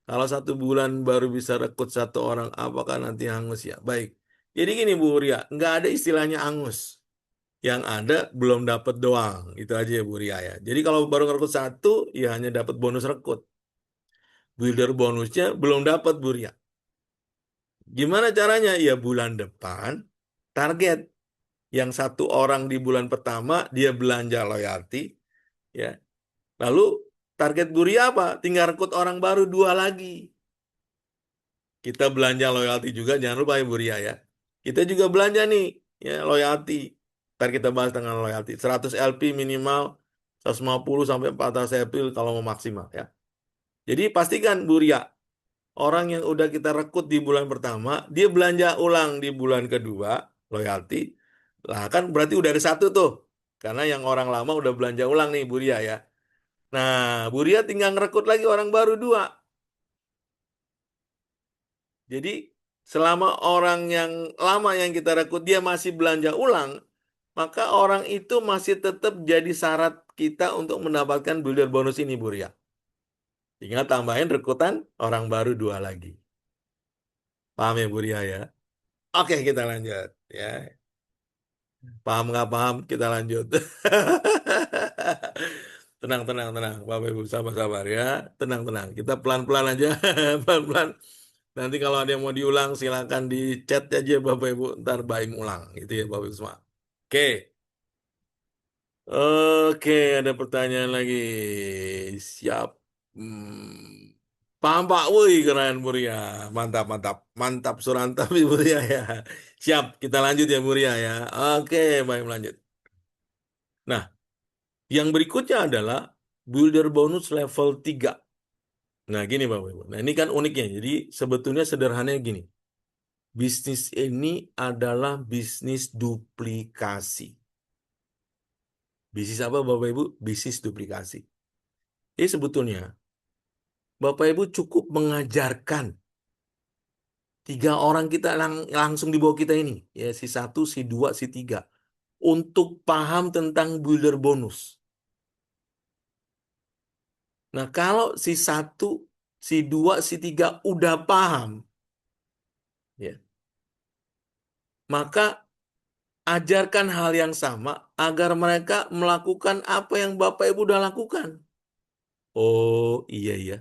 Kalau 1 bulan baru bisa rekrut 1 orang, apakah nanti hangus ya? Baik. Jadi gini Bu Ria, nggak ada istilahnya hangus. Yang ada belum dapat doang. Itu aja ya Bu Ria ya. Jadi kalau baru ngerekrut 1, ya hanya dapat bonus rekrut. Builder bonusnya belum dapat Bu Ria. Gimana caranya? Ya bulan depan target. Yang 1 orang di bulan pertama dia belanja loyalty. Ya. Lalu target Bu Ria apa? Tinggal rekrut orang baru 2 lagi. Kita belanja loyalty juga, jangan lupa ya Bu Ria ya. Kita juga belanja nih ya loyalty. Ntar kita bahas dengan loyalty. 100 LP minimal, 150 sampai 400 LP kalau mau maksimal ya. Jadi pastikan Bu Ria, orang yang udah kita rekrut di bulan pertama, dia belanja ulang di bulan kedua, loyalty. Lah kan berarti udah ada 1 tuh. Karena yang orang lama udah belanja ulang nih Bu Ria ya. Nah, Bu Ria tinggal ngerekrut lagi orang baru 2. Jadi selama orang yang lama yang kita rekrut dia masih belanja ulang, maka orang itu masih tetap jadi syarat kita untuk mendapatkan builder bonus ini, Bu Ria. Tinggal tambahin rekrutan orang baru 2 lagi. Paham ya, Bu Ria ya? Oke, kita lanjut. Ya, paham nggak paham? Kita lanjut. Tenang, tenang, tenang. Bapak Ibu, sabar-sabar ya. Tenang, tenang. Kita pelan-pelan aja. Pelan-pelan. Nanti kalau ada yang mau diulang, silakan di chat aja Bapak Ibu. Ntar Baim ulang. Gitu ya Bapak Ibu semua. Oke. Oke, ada pertanyaan lagi. Siap. Paham Pak? Wih, keren Buria. Mantap, mantap. Mantap surantap Ibu Buria ya. Siap, kita lanjut ya Buria ya. Oke, baik lanjut. Nah, yang berikutnya adalah builder bonus level 3. Nah, gini Bapak Ibu. Nah, ini kan uniknya. Jadi, sebetulnya sederhananya gini. Bisnis ini adalah bisnis duplikasi. Bisnis apa Bapak Ibu? Bisnis duplikasi. Jadi sebetulnya Bapak Ibu cukup mengajarkan Tiga orang kita langsung di bawah kita ini, ya si satu, si dua, si tiga, untuk paham tentang builder bonus. Nah, kalau si satu, si dua, si tiga udah paham, ya, maka ajarkan hal yang sama agar mereka melakukan apa yang Bapak Ibu udah lakukan. Oh iya iya,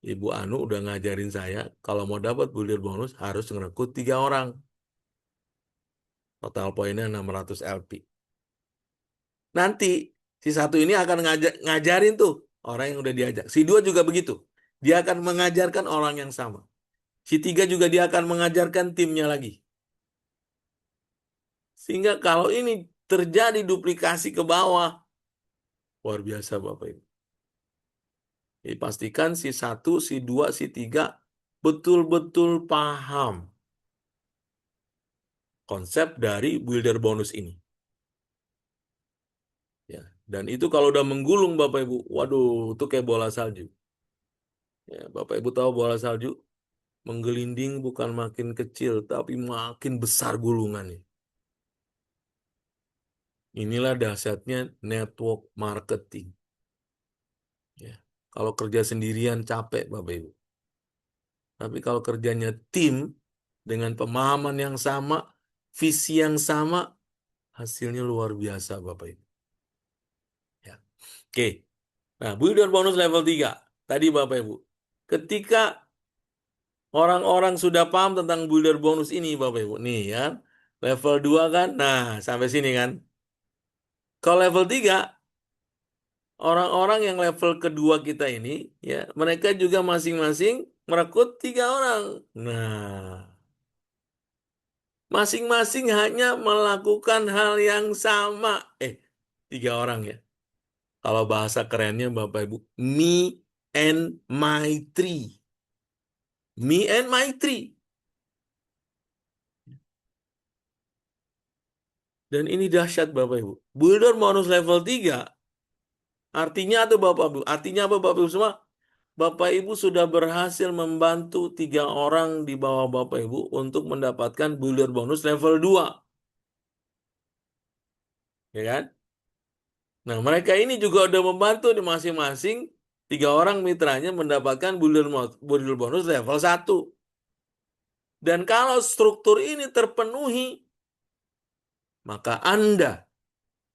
Ibu Anu udah ngajarin saya kalau mau dapat builder bonus harus ngerekrut tiga orang. Total poinnya 600 LP. Nanti si satu ini akan ngajarin tuh orang yang udah diajak. Si dua juga begitu. Dia akan mengajarkan orang yang sama. Si tiga juga dia akan mengajarkan timnya lagi. Sehingga kalau ini terjadi duplikasi ke bawah, luar biasa Bapak Ibu. Jadi pastikan si satu, si dua, si tiga betul-betul paham konsep dari builder bonus ini. Ya, dan itu kalau udah menggulung Bapak Ibu, waduh, itu kayak bola salju. Ya, Bapak Ibu tahu bola salju menggelinding bukan makin kecil, tapi makin besar gulungannya. Inilah dahsyatnya network marketing. Ya, kalau kerja sendirian capek Bapak Ibu. Tapi kalau kerjanya tim dengan pemahaman yang sama, visi yang sama, hasilnya luar biasa Bapak Ibu. Ya. Oke. Nah, builder bonus level 3. Tadi Bapak Ibu. Ketika orang-orang sudah paham tentang builder bonus ini Bapak Ibu. Nih ya. Level 2 kan. Nah, sampai sini kan. Kalau level 3, orang-orang yang level kedua kita ini, ya, mereka juga masing-masing merekrut tiga orang. Nah, masing-masing hanya melakukan hal yang sama. Tiga orang ya. Kalau bahasa kerennya Bapak Ibu, me and my tree. Me and my tree. Dan ini dahsyat Bapak Ibu. Builder bonus level 3 artinya apa Bapak Ibu? Artinya apa Bapak Ibu semua? Bapak Ibu sudah berhasil membantu tiga orang di bawah Bapak Ibu untuk mendapatkan builder bonus level 2. Ya kan? Nah, mereka ini juga udah membantu di masing-masing tiga orang mitranya mendapatkan builder bonus level 1. Dan kalau struktur ini terpenuhi, maka Anda,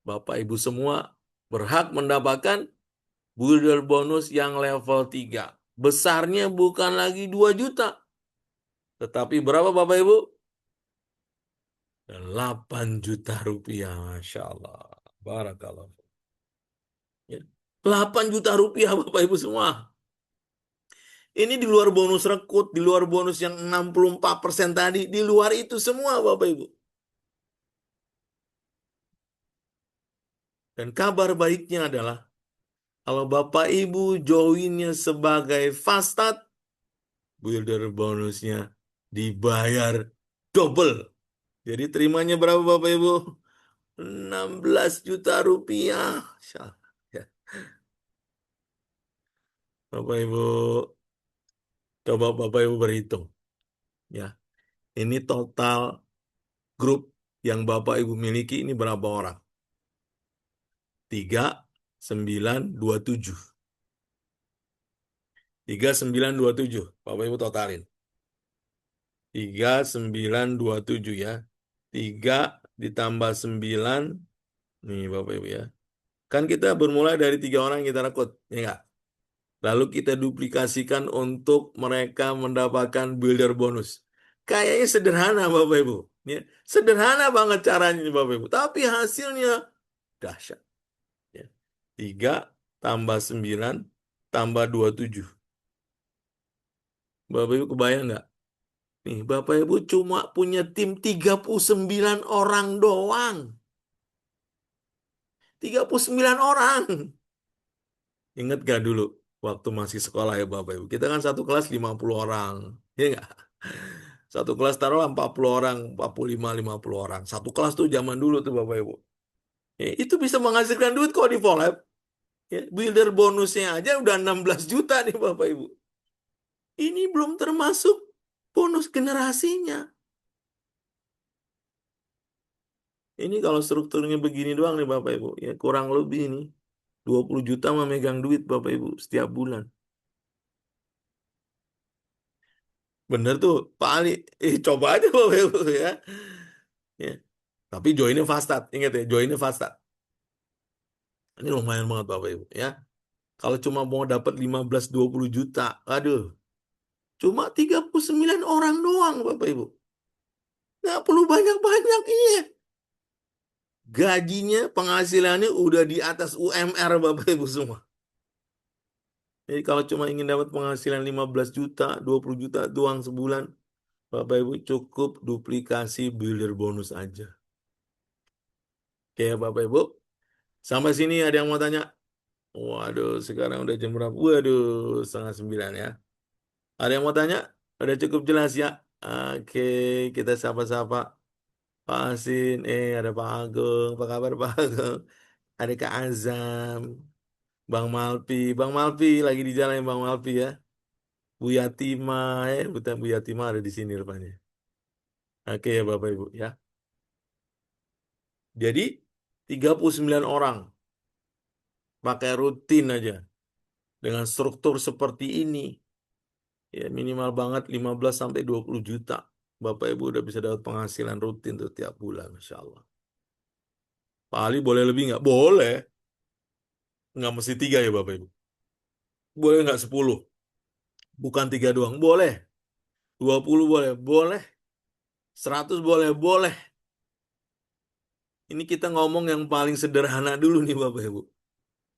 Bapak Ibu semua, berhak mendapatkan builder bonus yang level 3. Besarnya bukan lagi 2 juta. Tetapi berapa Bapak Ibu? 8 juta rupiah. Masya Allah. Barakallah. Ya. 8 juta rupiah Bapak Ibu semua. Ini di luar bonus rekrut, di luar bonus yang 64% tadi. Di luar itu semua Bapak Ibu. Dan kabar baiknya adalah kalau Bapak Ibu joinnya sebagai Fastad, builder bonusnya dibayar double. Jadi terimanya berapa Bapak Ibu? 16 juta rupiah. Ya. Bapak Ibu, coba Bapak Ibu berhitung. Ya, ini total grup yang Bapak Ibu miliki ini berapa orang? 3927. 3927. Bapak Ibu totalin. 3927 ya. 3 ditambah 9. Nih Bapak Ibu ya. Kan kita bermula dari tiga orang yang kita rekrut. Ya nggak? Lalu kita duplikasikan untuk mereka mendapatkan builder bonus. Kayaknya sederhana Bapak Ibu. Ya, sederhana banget caranya Bapak Ibu. Tapi hasilnya dahsyat. Ya. 3 tambah 9 tambah 27. Bapak Ibu kebayang nggak? Nih, Bapak Ibu cuma punya tim 39 orang doang. 39 orang. Ingat gak dulu waktu masih sekolah ya Bapak Ibu? Kita kan satu kelas 50 orang. Ya nggak? Satu kelas taruhlah 40 orang, 45, 50 orang. Satu kelas tuh zaman dulu tuh Bapak Ibu. Ya, itu bisa menghasilkan duit kok di Volab. Ya, builder bonusnya aja udah 16 juta nih Bapak Ibu. Ini belum termasuk. bonus generasinya. Ini kalau strukturnya begini doang nih Bapak Ibu, ya kurang lebih nih 20 juta memegang duit Bapak Ibu setiap bulan. Bener tuh, Pak Ali. Coba aja Bapak Ibu ya. Ya. Tapi joinnya Fastat, ingat ya, joinnya Fastat. Ini lumayan banget Bapak Ibu ya. Kalau cuma mau dapat 15-20 juta, aduh, cuma 39 orang doang Bapak Ibu. Nggak perlu banyak-banyak, iya. Gajinya, penghasilannya udah di atas UMR Bapak Ibu semua. Jadi kalau cuma ingin dapat penghasilan 15 juta, 20 juta doang sebulan, Bapak Ibu cukup duplikasi builder bonus aja. Oke Bapak Ibu, sampai sini ada yang mau tanya? Waduh, sekarang udah jam berapa? Waduh, setengah 9 ya. Ada yang mau tanya? Udah cukup jelas ya? Oke, kita sapa-sapa. Pak Asin, ada Pak Agung. Apa kabar Pak Agung? Ada Kak Azam, Bang Malpi. Bang Malpi lagi di jalan ya Bang Malpi ya. Bu Yatima, bukan Bu Yatima ada di sini rupanya. Oke ya Bapak Ibu ya. Jadi 39 orang pakai rutin aja dengan struktur seperti ini. Ya minimal banget 15 sampai 20 juta. Bapak Ibu udah bisa dapat penghasilan rutin tuh tiap bulan, Masya Allah. Pak Ali boleh lebih nggak? Boleh. Nggak mesti 3 ya Bapak Ibu. Boleh nggak 10? Bukan 3 doang. Boleh. 20 boleh. Boleh. 100 boleh. Boleh. Ini kita ngomong yang paling sederhana dulu nih Bapak Ibu.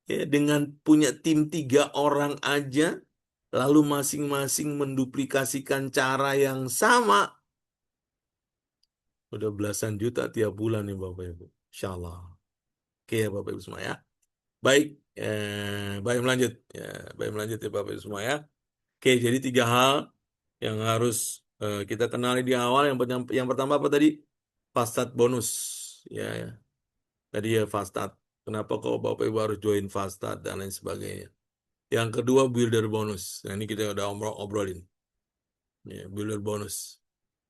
Ya, dengan punya tim 3 orang aja, lalu masing-masing menduplikasikan cara yang sama, udah belasan juta tiap bulan nih Bapak Ibu. Insya Allah. Oke ya Bapak Ibu semua ya. Baik, baik melanjut. Ya, baik melanjut ya Bapak Ibu semua ya. Oke, jadi 3 hal yang harus kita kenali di awal. Yang pertama apa tadi? Fastat bonus. Ya, ya. Tadi ya Fastat. Kenapa kok Bapak Ibu harus join Fastat dan lain sebagainya. Yang kedua builder bonus. Nah ini kita udah obrolin. Ya, builder bonus.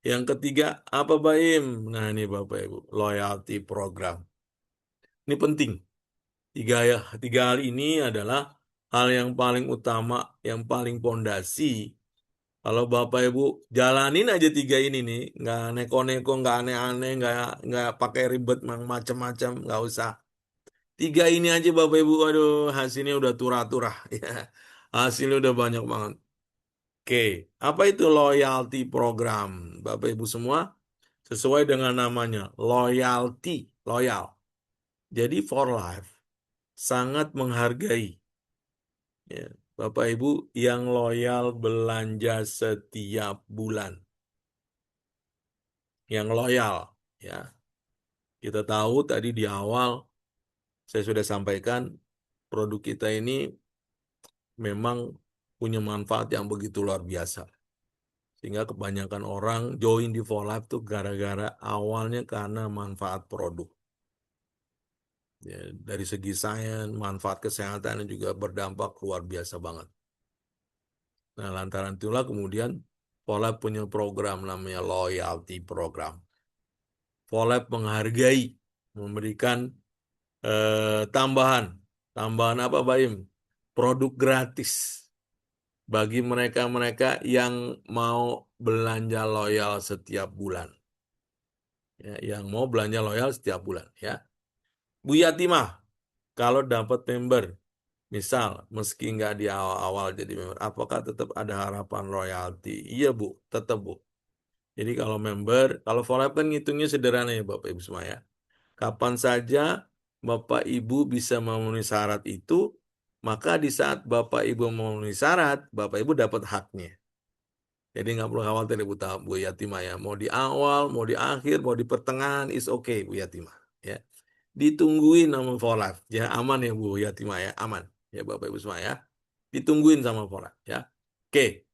Yang ketiga apa Baim? Nah ini Bapak Ibu, loyalty program. Ini penting. Tiga hal ini adalah hal yang paling utama, yang paling pondasi. Kalau Bapak Ibu jalanin aja 3 ini nih, nggak neko-neko, nggak aneh-aneh, nggak pakai ribet macam-macam, nggak usah. 3 ini aja Bapak Ibu, aduh hasilnya udah turah-turah ya. Hasilnya udah banyak banget. Oke, apa itu loyalty program? Bapak Ibu semua, sesuai dengan namanya, loyalty, loyal. Jadi for life sangat menghargai ya, Bapak Ibu yang loyal belanja setiap bulan. Yang loyal ya. Kita tahu tadi di awal saya sudah sampaikan produk kita ini memang punya manfaat yang begitu luar biasa. Sehingga kebanyakan orang join di For Life tuh gara-gara awalnya karena manfaat produk. Ya, dari segi sains, manfaat kesehatan juga berdampak luar biasa banget. Nah, lantaran itulah kemudian For Life punya program namanya Loyalty Program. For Life menghargai, memberikan tambahan. Tambahan apa, Baim? Produk gratis bagi mereka-mereka yang mau belanja loyal setiap bulan. Ya, yang mau belanja loyal setiap bulan ya. Bu Yatimah, kalau dapat member, misal meski nggak di awal-awal jadi member, apakah tetap ada harapan royalti? Iya Bu, tetap Bu. Jadi kalau member, kalau follow up kan ngitungnya sederhana ya Bapak Ibu semua ya. Kapan saja Bapak Ibu bisa memenuhi syarat itu, maka di saat Bapak Ibu memenuhi syarat, Bapak Ibu dapat haknya. Jadi nggak perlu khawatir Bu Yatimah ya. Mau di awal, mau di akhir, mau di pertengahan, is okay Bu Yatimah. Ya. Ditungguin sama for life. Ya aman ya Bu Yatimah ya, aman. Ya Bapak Ibu semua ya. Ditungguin sama for life ya. Oke,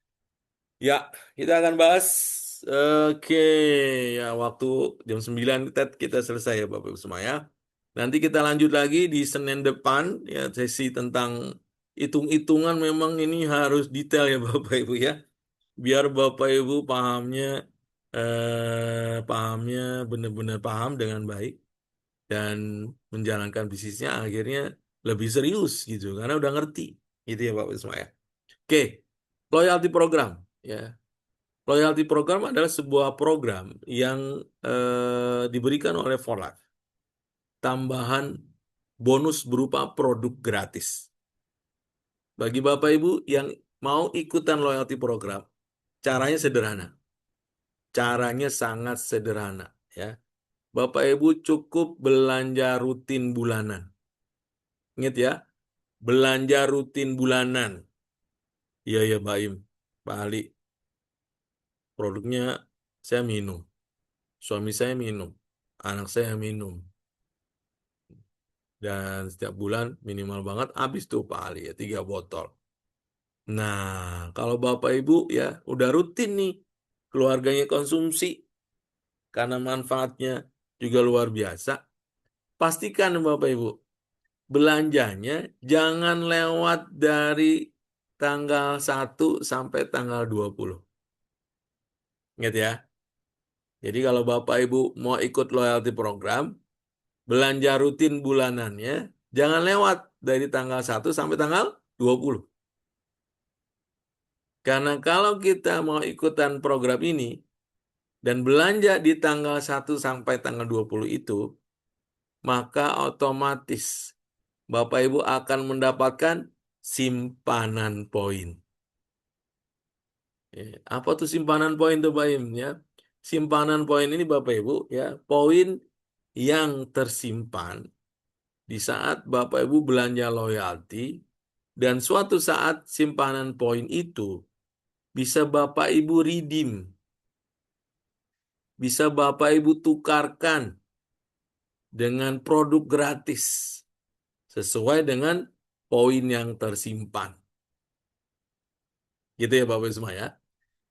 ya kita akan bahas. Oke, ya waktu jam 9 kita selesai ya Bapak Ibu semua ya. Nanti kita lanjut lagi di Senin depan ya sesi tentang hitung-hitungan memang ini harus detail ya Bapak Ibu ya. biar Bapak Ibu pahamnya benar-benar paham dengan baik dan menjalankan bisnisnya akhirnya lebih serius gitu karena udah ngerti gitu ya Bapak semua ya. Oke, loyalty program ya. Loyalty program adalah sebuah program yang diberikan oleh For Life. Tambahan bonus berupa produk gratis. Bagi Bapak Ibu yang mau ikutan loyalty program, caranya sederhana. Caranya sangat sederhana ya. Bapak Ibu cukup belanja rutin bulanan. Ingat ya, belanja rutin bulanan. Iya ya Mbak Im, Pak Ali, produknya saya minum, suami saya minum, anak saya minum. Dan setiap bulan minimal banget habis tuh Pak Ali ya, 3 botol. Nah, kalau Bapak Ibu ya udah rutin nih keluarganya konsumsi karena manfaatnya juga luar biasa. Pastikan Bapak Ibu belanjanya jangan lewat dari tanggal 1 sampai tanggal 20. Ingat ya. Jadi kalau Bapak Ibu mau ikut loyalty program, belanja rutin bulanannya jangan lewat dari tanggal 1 sampai tanggal 20. Karena kalau kita mau ikutan program ini dan belanja di tanggal 1 sampai tanggal 20 itu, maka otomatis Bapak Ibu akan mendapatkan simpanan poin. Apa tuh simpanan poin tuh Pak Im ya? Simpanan poin ini Bapak Ibu ya, poin yang tersimpan di saat Bapak Ibu belanja loyalty dan suatu saat simpanan poin itu bisa Bapak Ibu redeem, bisa Bapak Ibu tukarkan dengan produk gratis sesuai dengan poin yang tersimpan. Gitu ya Bapak Ibu semua ya.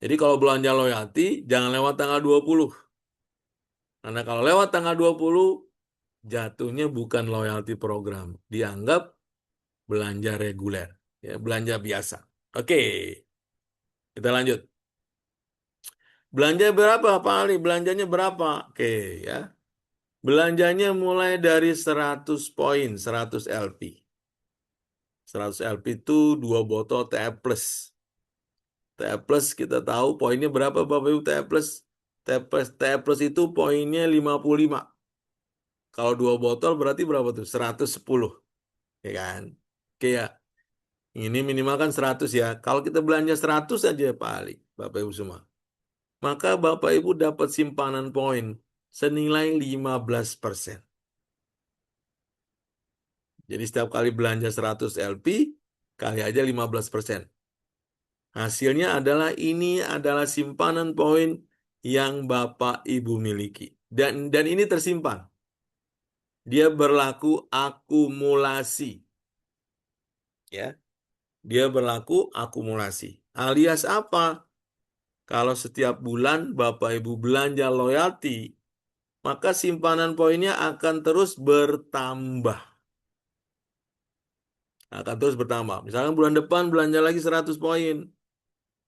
Jadi kalau belanja loyalty jangan lewat tanggal 20. Karena kalau lewat tanggal 20 jatuhnya bukan loyalty program, dianggap belanja reguler, ya, belanja biasa. Oke, kita lanjut. Belanja berapa Pak Ali? Belanjanya berapa? Oke, ya. Belanjanya mulai dari 100 poin, 100 LP. 100 LP itu 2 botol TF Plus. TF Plus kita tahu poinnya berapa Bapak Ibu TF Plus? TF Plus itu poinnya 55. Kalau 2 botol berarti berapa tuh? 110. Ya kan? Oke ya. Ini minimal kan 100 ya. Kalau kita belanja 100 aja Pak Ali, Bapak Ibu semua. Maka Bapak Ibu dapat simpanan poin senilai 15%. Jadi setiap kali belanja 100 LP, kali aja 15%. Hasilnya adalah ini adalah simpanan poin yang Bapak Ibu miliki. Dan ini tersimpan. Dia berlaku akumulasi. Ya, dia berlaku akumulasi. Alias apa? Kalau setiap bulan Bapak Ibu belanja loyalty, maka simpanan poinnya akan terus bertambah. Akan terus bertambah. Misalkan bulan depan belanja lagi 100 poin.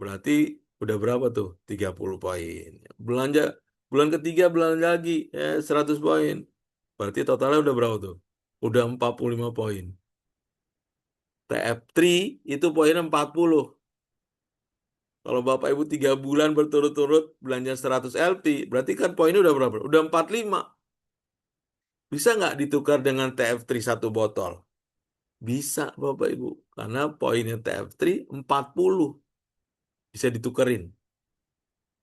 Berarti udah berapa tuh? 30 poin. Belanja bulan ketiga belanja lagi 100 poin. Berarti totalnya udah berapa tuh? Udah 45 poin. TF3 itu poinnya 40. Kalau Bapak Ibu 3 bulan berturut-turut belanja 100 LP, berarti kan poinnya udah berapa? Udah 45. Bisa nggak ditukar dengan TF3 1 botol? Bisa Bapak Ibu. Karena poinnya TF3 40. Bisa ditukerin.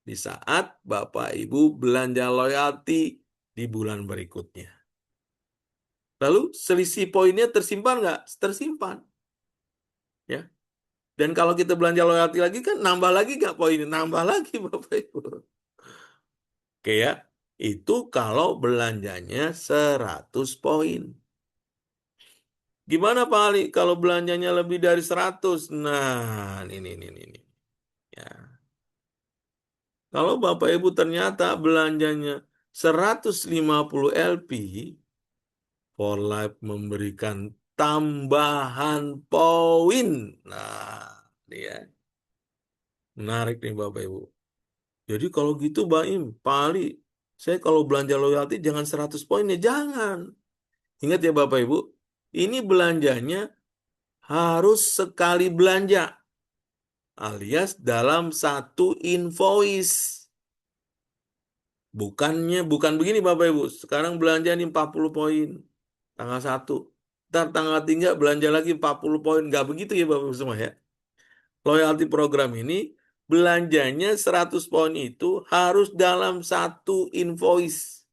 Di saat Bapak Ibu belanja loyalty di bulan berikutnya. Lalu selisih poinnya tersimpan nggak? Tersimpan. Ya. Dan kalau kita belanja loyalty lagi kan nambah lagi nggak poinnya? Nambah lagi Bapak Ibu. Oke ya. Itu kalau belanjanya 100 poin. Gimana Pak Ali kalau belanjanya lebih dari 100? Nah, ini. Ya. Kalau Bapak Ibu ternyata belanjanya 150 LP, For Life memberikan tambahan poin. Nah, dia. Menarik nih Bapak Ibu. Jadi kalau gitu Mbak Im, Pak Ali, saya kalau belanja loyalty jangan 100 poin ya, jangan. Ingat ya Bapak Ibu, ini belanjanya harus sekali belanja, alias dalam satu invoice. Bukan begini Bapak Ibu, sekarang belanja nih 40 poin, tanggal 1. Ntar tanggal 3 belanja lagi 40 poin, nggak begitu ya Bapak Ibu semua ya. Loyalty program ini belanjanya 100 poin itu harus dalam satu invoice.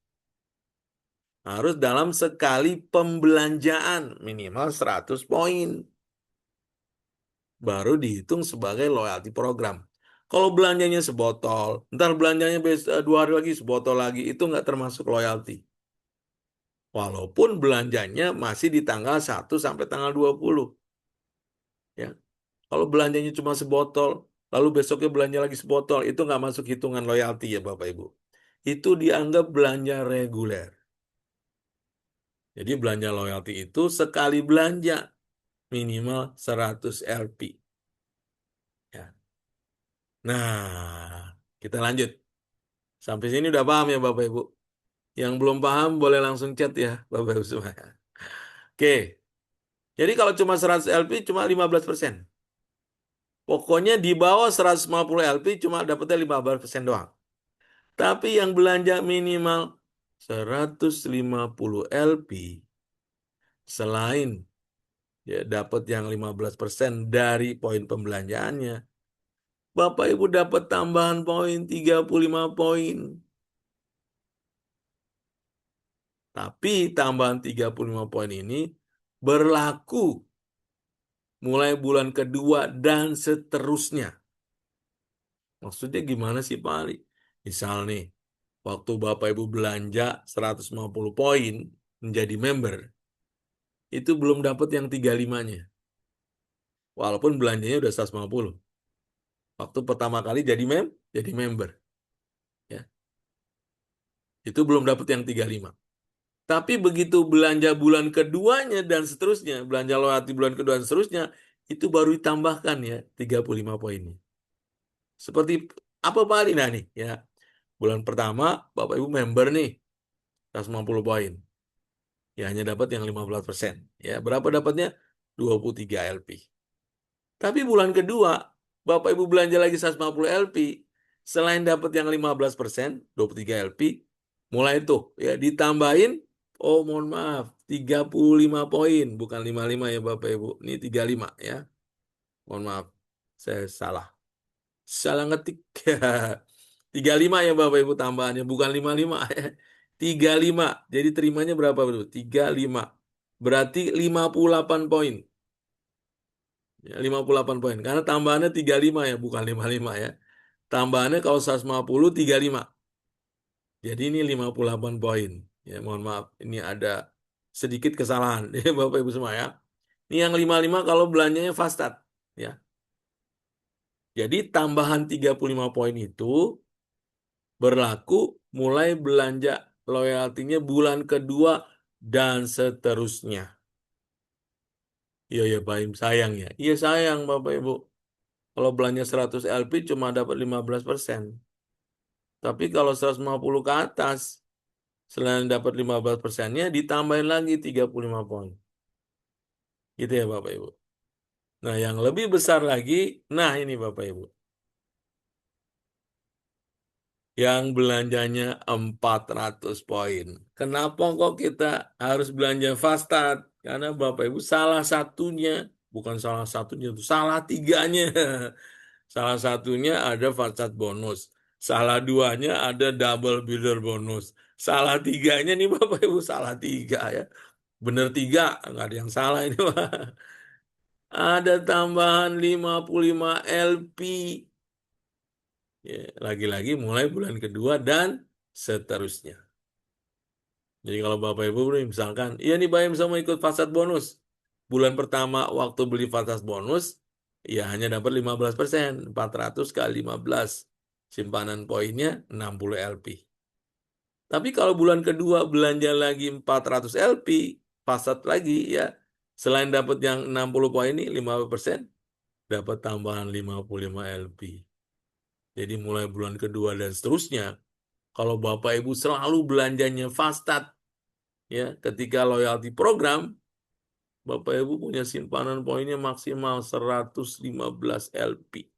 Harus dalam sekali pembelanjaan minimal 100 poin. Baru dihitung sebagai loyalty program. Kalau belanjanya sebotol, ntar belanjanya 2 hari lagi sebotol lagi, itu nggak termasuk loyalty. Walaupun belanjanya masih di tanggal 1 sampai tanggal 20. Ya. Kalau belanjanya cuma sebotol, lalu besoknya belanja lagi sebotol, itu nggak masuk hitungan loyalty ya Bapak Ibu. Itu dianggap belanja reguler. Jadi belanja loyalty itu sekali belanja minimal 100 LP. Ya. Nah, kita lanjut. Sampai sini udah paham ya Bapak Ibu? Yang belum paham boleh langsung chat ya Bapak Ibu semua. Oke, jadi kalau cuma 100 LP cuma 15%. Pokoknya di bawah 150 LP cuma dapatnya 15% doang. Tapi yang belanja minimal 150 LP, selain ya dapat yang 15% dari poin pembelanjaannya, Bapak Ibu dapat tambahan poin 35 poin. Tapi tambahan 35 poin ini berlaku mulai bulan kedua dan seterusnya. Maksudnya gimana sih Pak Ali? Misal nih, waktu Bapak Ibu belanja 150 poin menjadi member, itu belum dapat yang 35-nya. Walaupun belanjanya udah 150. Waktu pertama kali jadi member. Ya. Itu belum dapat yang 35. Tapi begitu belanja bulan keduanya dan seterusnya, belanja loyalty bulan kedua dan seterusnya, itu baru ditambahkan ya 35 poinnya. Seperti apa Pak Ali? Nah nih ya, bulan pertama Bapak Ibu member nih 150 poin. Ya hanya dapat yang 15%. Ya, berapa dapatnya? 23 LP. Tapi bulan kedua, Bapak Ibu belanja lagi 150 LP, selain dapat yang 15%, 23 LP, mulai itu ya ditambahin, oh mohon maaf, 35 poin, bukan 55 ya Bapak Ibu. Ini 35 ya. Mohon maaf, saya salah. Salah ngetik. 35 ya Bapak Ibu tambahannya, bukan 55 ya. 35. Jadi terimanya berapa Bro? 35. Berarti 58 poin. Ya, 58 poin. Karena tambahannya 35 ya, bukan 55 ya. Tambahannya kalau 150 35. Jadi ini 58 poin. Ya, mohon maaf, ini ada sedikit kesalahan ya Bapak Ibu semua ya. Ini yang 55 kalau belanjanya fast start ya. Jadi tambahan 35 poin itu berlaku mulai belanja loyaltinya bulan kedua dan seterusnya. Iya ya Pak Im, sayang ya. Iya sayang Bapak Ibu. Kalau belanja 100 LP cuma dapat 15%. Tapi kalau 150 ke atas, selain dapat 15%-nya, ditambahin lagi 35 poin. Gitu ya Bapak Ibu. Nah yang lebih besar lagi, nah ini Bapak Ibu. Yang belanjanya 400 poin. Kenapa kok kita harus belanja Fastad? Karena Bapak Ibu salah satunya, bukan salah satunya, itu salah tiganya. Salah satunya ada Fastad bonus. Salah duanya ada double bidder bonus. Salah tiganya nih Bapak Ibu, salah tiga ya. Bener tiga, nggak ada yang salah ini Pak. Ada tambahan 55 LP. Ya, lagi-lagi mulai bulan kedua dan seterusnya. Jadi kalau Bapak Ibu misalkan, iya nih Bayam sama ikut fasad bonus. Bulan pertama waktu beli fasad bonus, ya hanya dapat 15%, 400 kali 15. Simpanan poinnya 60 LP. Tapi kalau bulan kedua belanja lagi 400 LP, fasad lagi ya, selain dapat yang 60 poin ini 50%, dapat tambahan 55 LP. Jadi mulai bulan kedua dan seterusnya, kalau Bapak Ibu selalu belanjanya fast start, ya, ketika loyalty program, Bapak Ibu punya simpanan poinnya maksimal 115 LP.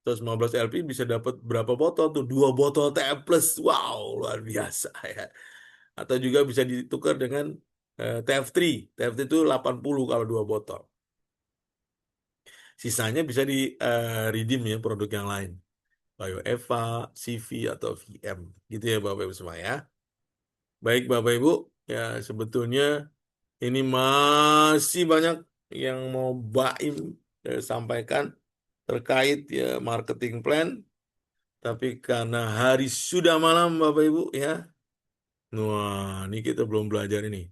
115 LP bisa dapat berapa botol tuh? 2 botol TF Plus. Wow, luar biasa ya. Atau juga bisa ditukar dengan TF3. TF3 itu 80 kalau 2 botol. Sisanya bisa di redeem ya produk yang lain. BioEva, CV, atau VM. Gitu ya Bapak Ibu semua ya. Baik Bapak Ibu, ya sebetulnya ini masih banyak yang mau Baim sampaikan terkait ya marketing plan. Tapi karena hari sudah malam Bapak Ibu ya. Wah, ini kita belum belajar ini.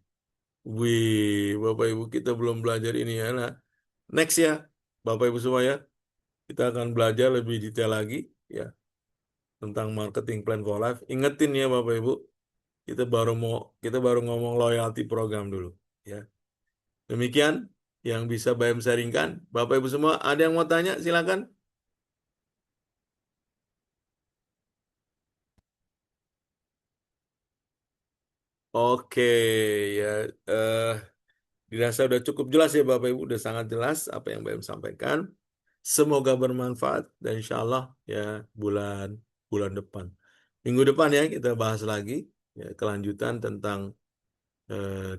Wih, Bapak Ibu kita belum belajar ini ya. Nah, next ya, Bapak Ibu semua ya. Kita akan belajar lebih detail lagi ya tentang marketing plan for life. Ingetin ya Bapak Ibu, kita baru ngomong loyalty program dulu ya. Demikian yang bisa BM sharingkan. Bapak Ibu semua ada yang mau tanya silakan. Oke ya, eh, dirasa udah cukup jelas ya Bapak Ibu, udah sangat jelas apa yang BM sampaikan. Semoga bermanfaat dan insya Allah ya bulan bulan depan, minggu depan ya kita bahas lagi ya kelanjutan tentang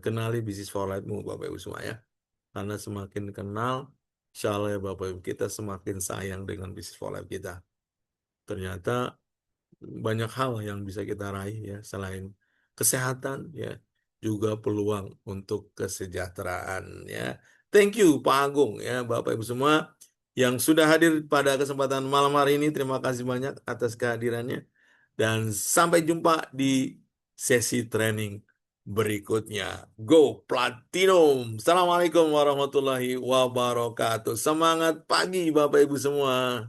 kenali bisnis for life-mu Bapak Ibu semua ya. Karena semakin kenal, insya Allah ya Bapak Ibu kita semakin sayang dengan bisnis for life kita. Ternyata banyak hal yang bisa kita raih ya selain kesehatan ya juga peluang untuk kesejahteraan ya. Thank you Pak Agung ya Bapak Ibu semua yang sudah hadir pada kesempatan malam hari ini. Terima kasih banyak atas kehadirannya dan sampai jumpa di sesi training berikutnya. Go Platinum. Assalamualaikum warahmatullahi wabarakatuh. Semangat pagi Bapak Ibu semua.